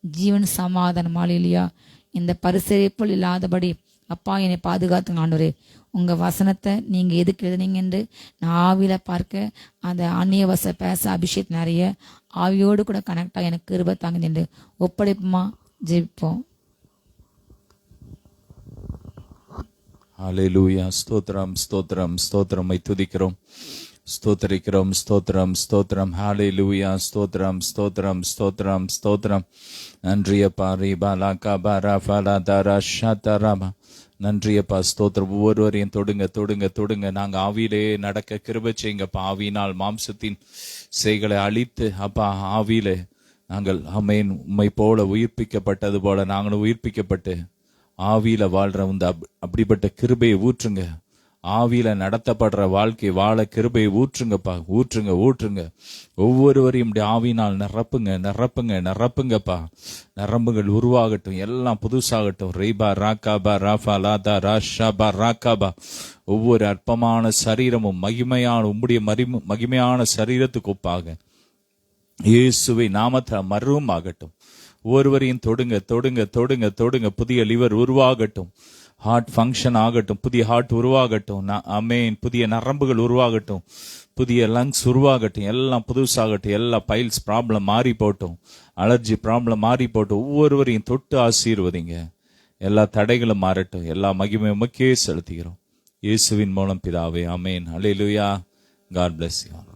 ஜீவன், சமாதானம். ஹல்லேலூயா. இந்த பரிசேரை போல் இல்லாதபடி அப்பா என்னை பாதுகாத்துங்க ஆண்டவரே. உங்கள் வசனத்தை நீங்கள் எதுக்கு எழுதுனீங்க என்று நான் ஆவியில பார்க்க, அந்த அந்நிய வச பேச அபிஷேக் நிறைய ஆவியோடு கூட கனெக்டாக எனக்கு கிருபை தாங்க என்று ஒப்படைப்புமா ஜெபிப்போம். ஹல்லேலூயா. ஸ்தோத்திரம் ஸ்தோத்திரம் ஸ்தோத்திரமை துதிக்கிறோம், ஸ்தோத்தரிக்கிறோம், ஸ்தோத்திரம் ஸ்தோத்திரம். ஹல்லேலூயா. ஸ்தோத்திரம் ஸ்தோத்திரம் ஸ்தோத்திரம் ஸ்தோத்திரம். நன்றியப்பா. ரீபாலா கபாரா ஃபலா தாரா ஷாதாராமா. நன்றியப்பா. ஸ்தோத்திரம். ஒவ்வொருவரையும் தொடுங்க தொடுங்க தொடுங்க. நாங்கள் ஆவியிலே நடக்க கிருபை செய்யுங்கப்பா. ஆவியினால் மாம்சத்தின் செய்களை அழித்து அப்பா ஆவியிலே நாங்கள் அமேன் உம்மை போல உயிர்ப்பிக்கப்பட்டது போல நாங்களும் உயிர்ப்பிக்கப்பட்டு ஆவியில வாழ்ற இந்த அப்படிப்பட்ட கிருபையை ஊற்றுங்க. ஆவியில நடத்தப்படுற வாழ்க்கை வாழ கிருபையை ஊற்றுங்கப்பா. ஊற்றுங்க ஊற்றுங்க. ஒவ்வொருவரையும் ஆவியினால் நிரப்புங்க நிரப்புங்க நிரப்புங்கப்பா. நரம்புகள் உருவாகட்டும், எல்லாம் புதுசாகட்டும். ரீபா ராக்காபா ராஃபா லாதா ராஷாபா ராக்காபா. ஒவ்வொரு அற்பமான சரீரமும் மகிமையான உம்முடைய மகிமையான சரீரத்துக்கு ஒப்பாக இயேசுவை நாமத்தை மருவமாகட்டும். ஒவ்வொருவரையும் தொடுங்க தொடுங்க தொடுங்க தொடுங்க. புதிய லிவர் உருவாகட்டும், ஹார்ட் ஃபங்க்ஷன் ஆகட்டும், புதிய ஹார்ட் உருவாகட்டும், அமேன். புதிய நரம்புகள் உருவாகட்டும், புதிய லங்ஸ் உருவாகட்டும், எல்லாம் புதுசாகட்டும். எல்லா பைல்ஸ் ப்ராப்ளம் மாறி போட்டும், அலர்ஜி ப்ராப்ளம் மாறி போட்டும். ஒவ்வொருவரையும் தொட்டு ஆசீர்வதிங்க. எல்லா தடைகளும் மாறட்டும். எல்லா மகிமை உமக்கே செலுத்துகிறோம் இயேசுவின் மூலம் பிதாவே, ஆமேன். ஹல்லேலூயா. God bless you.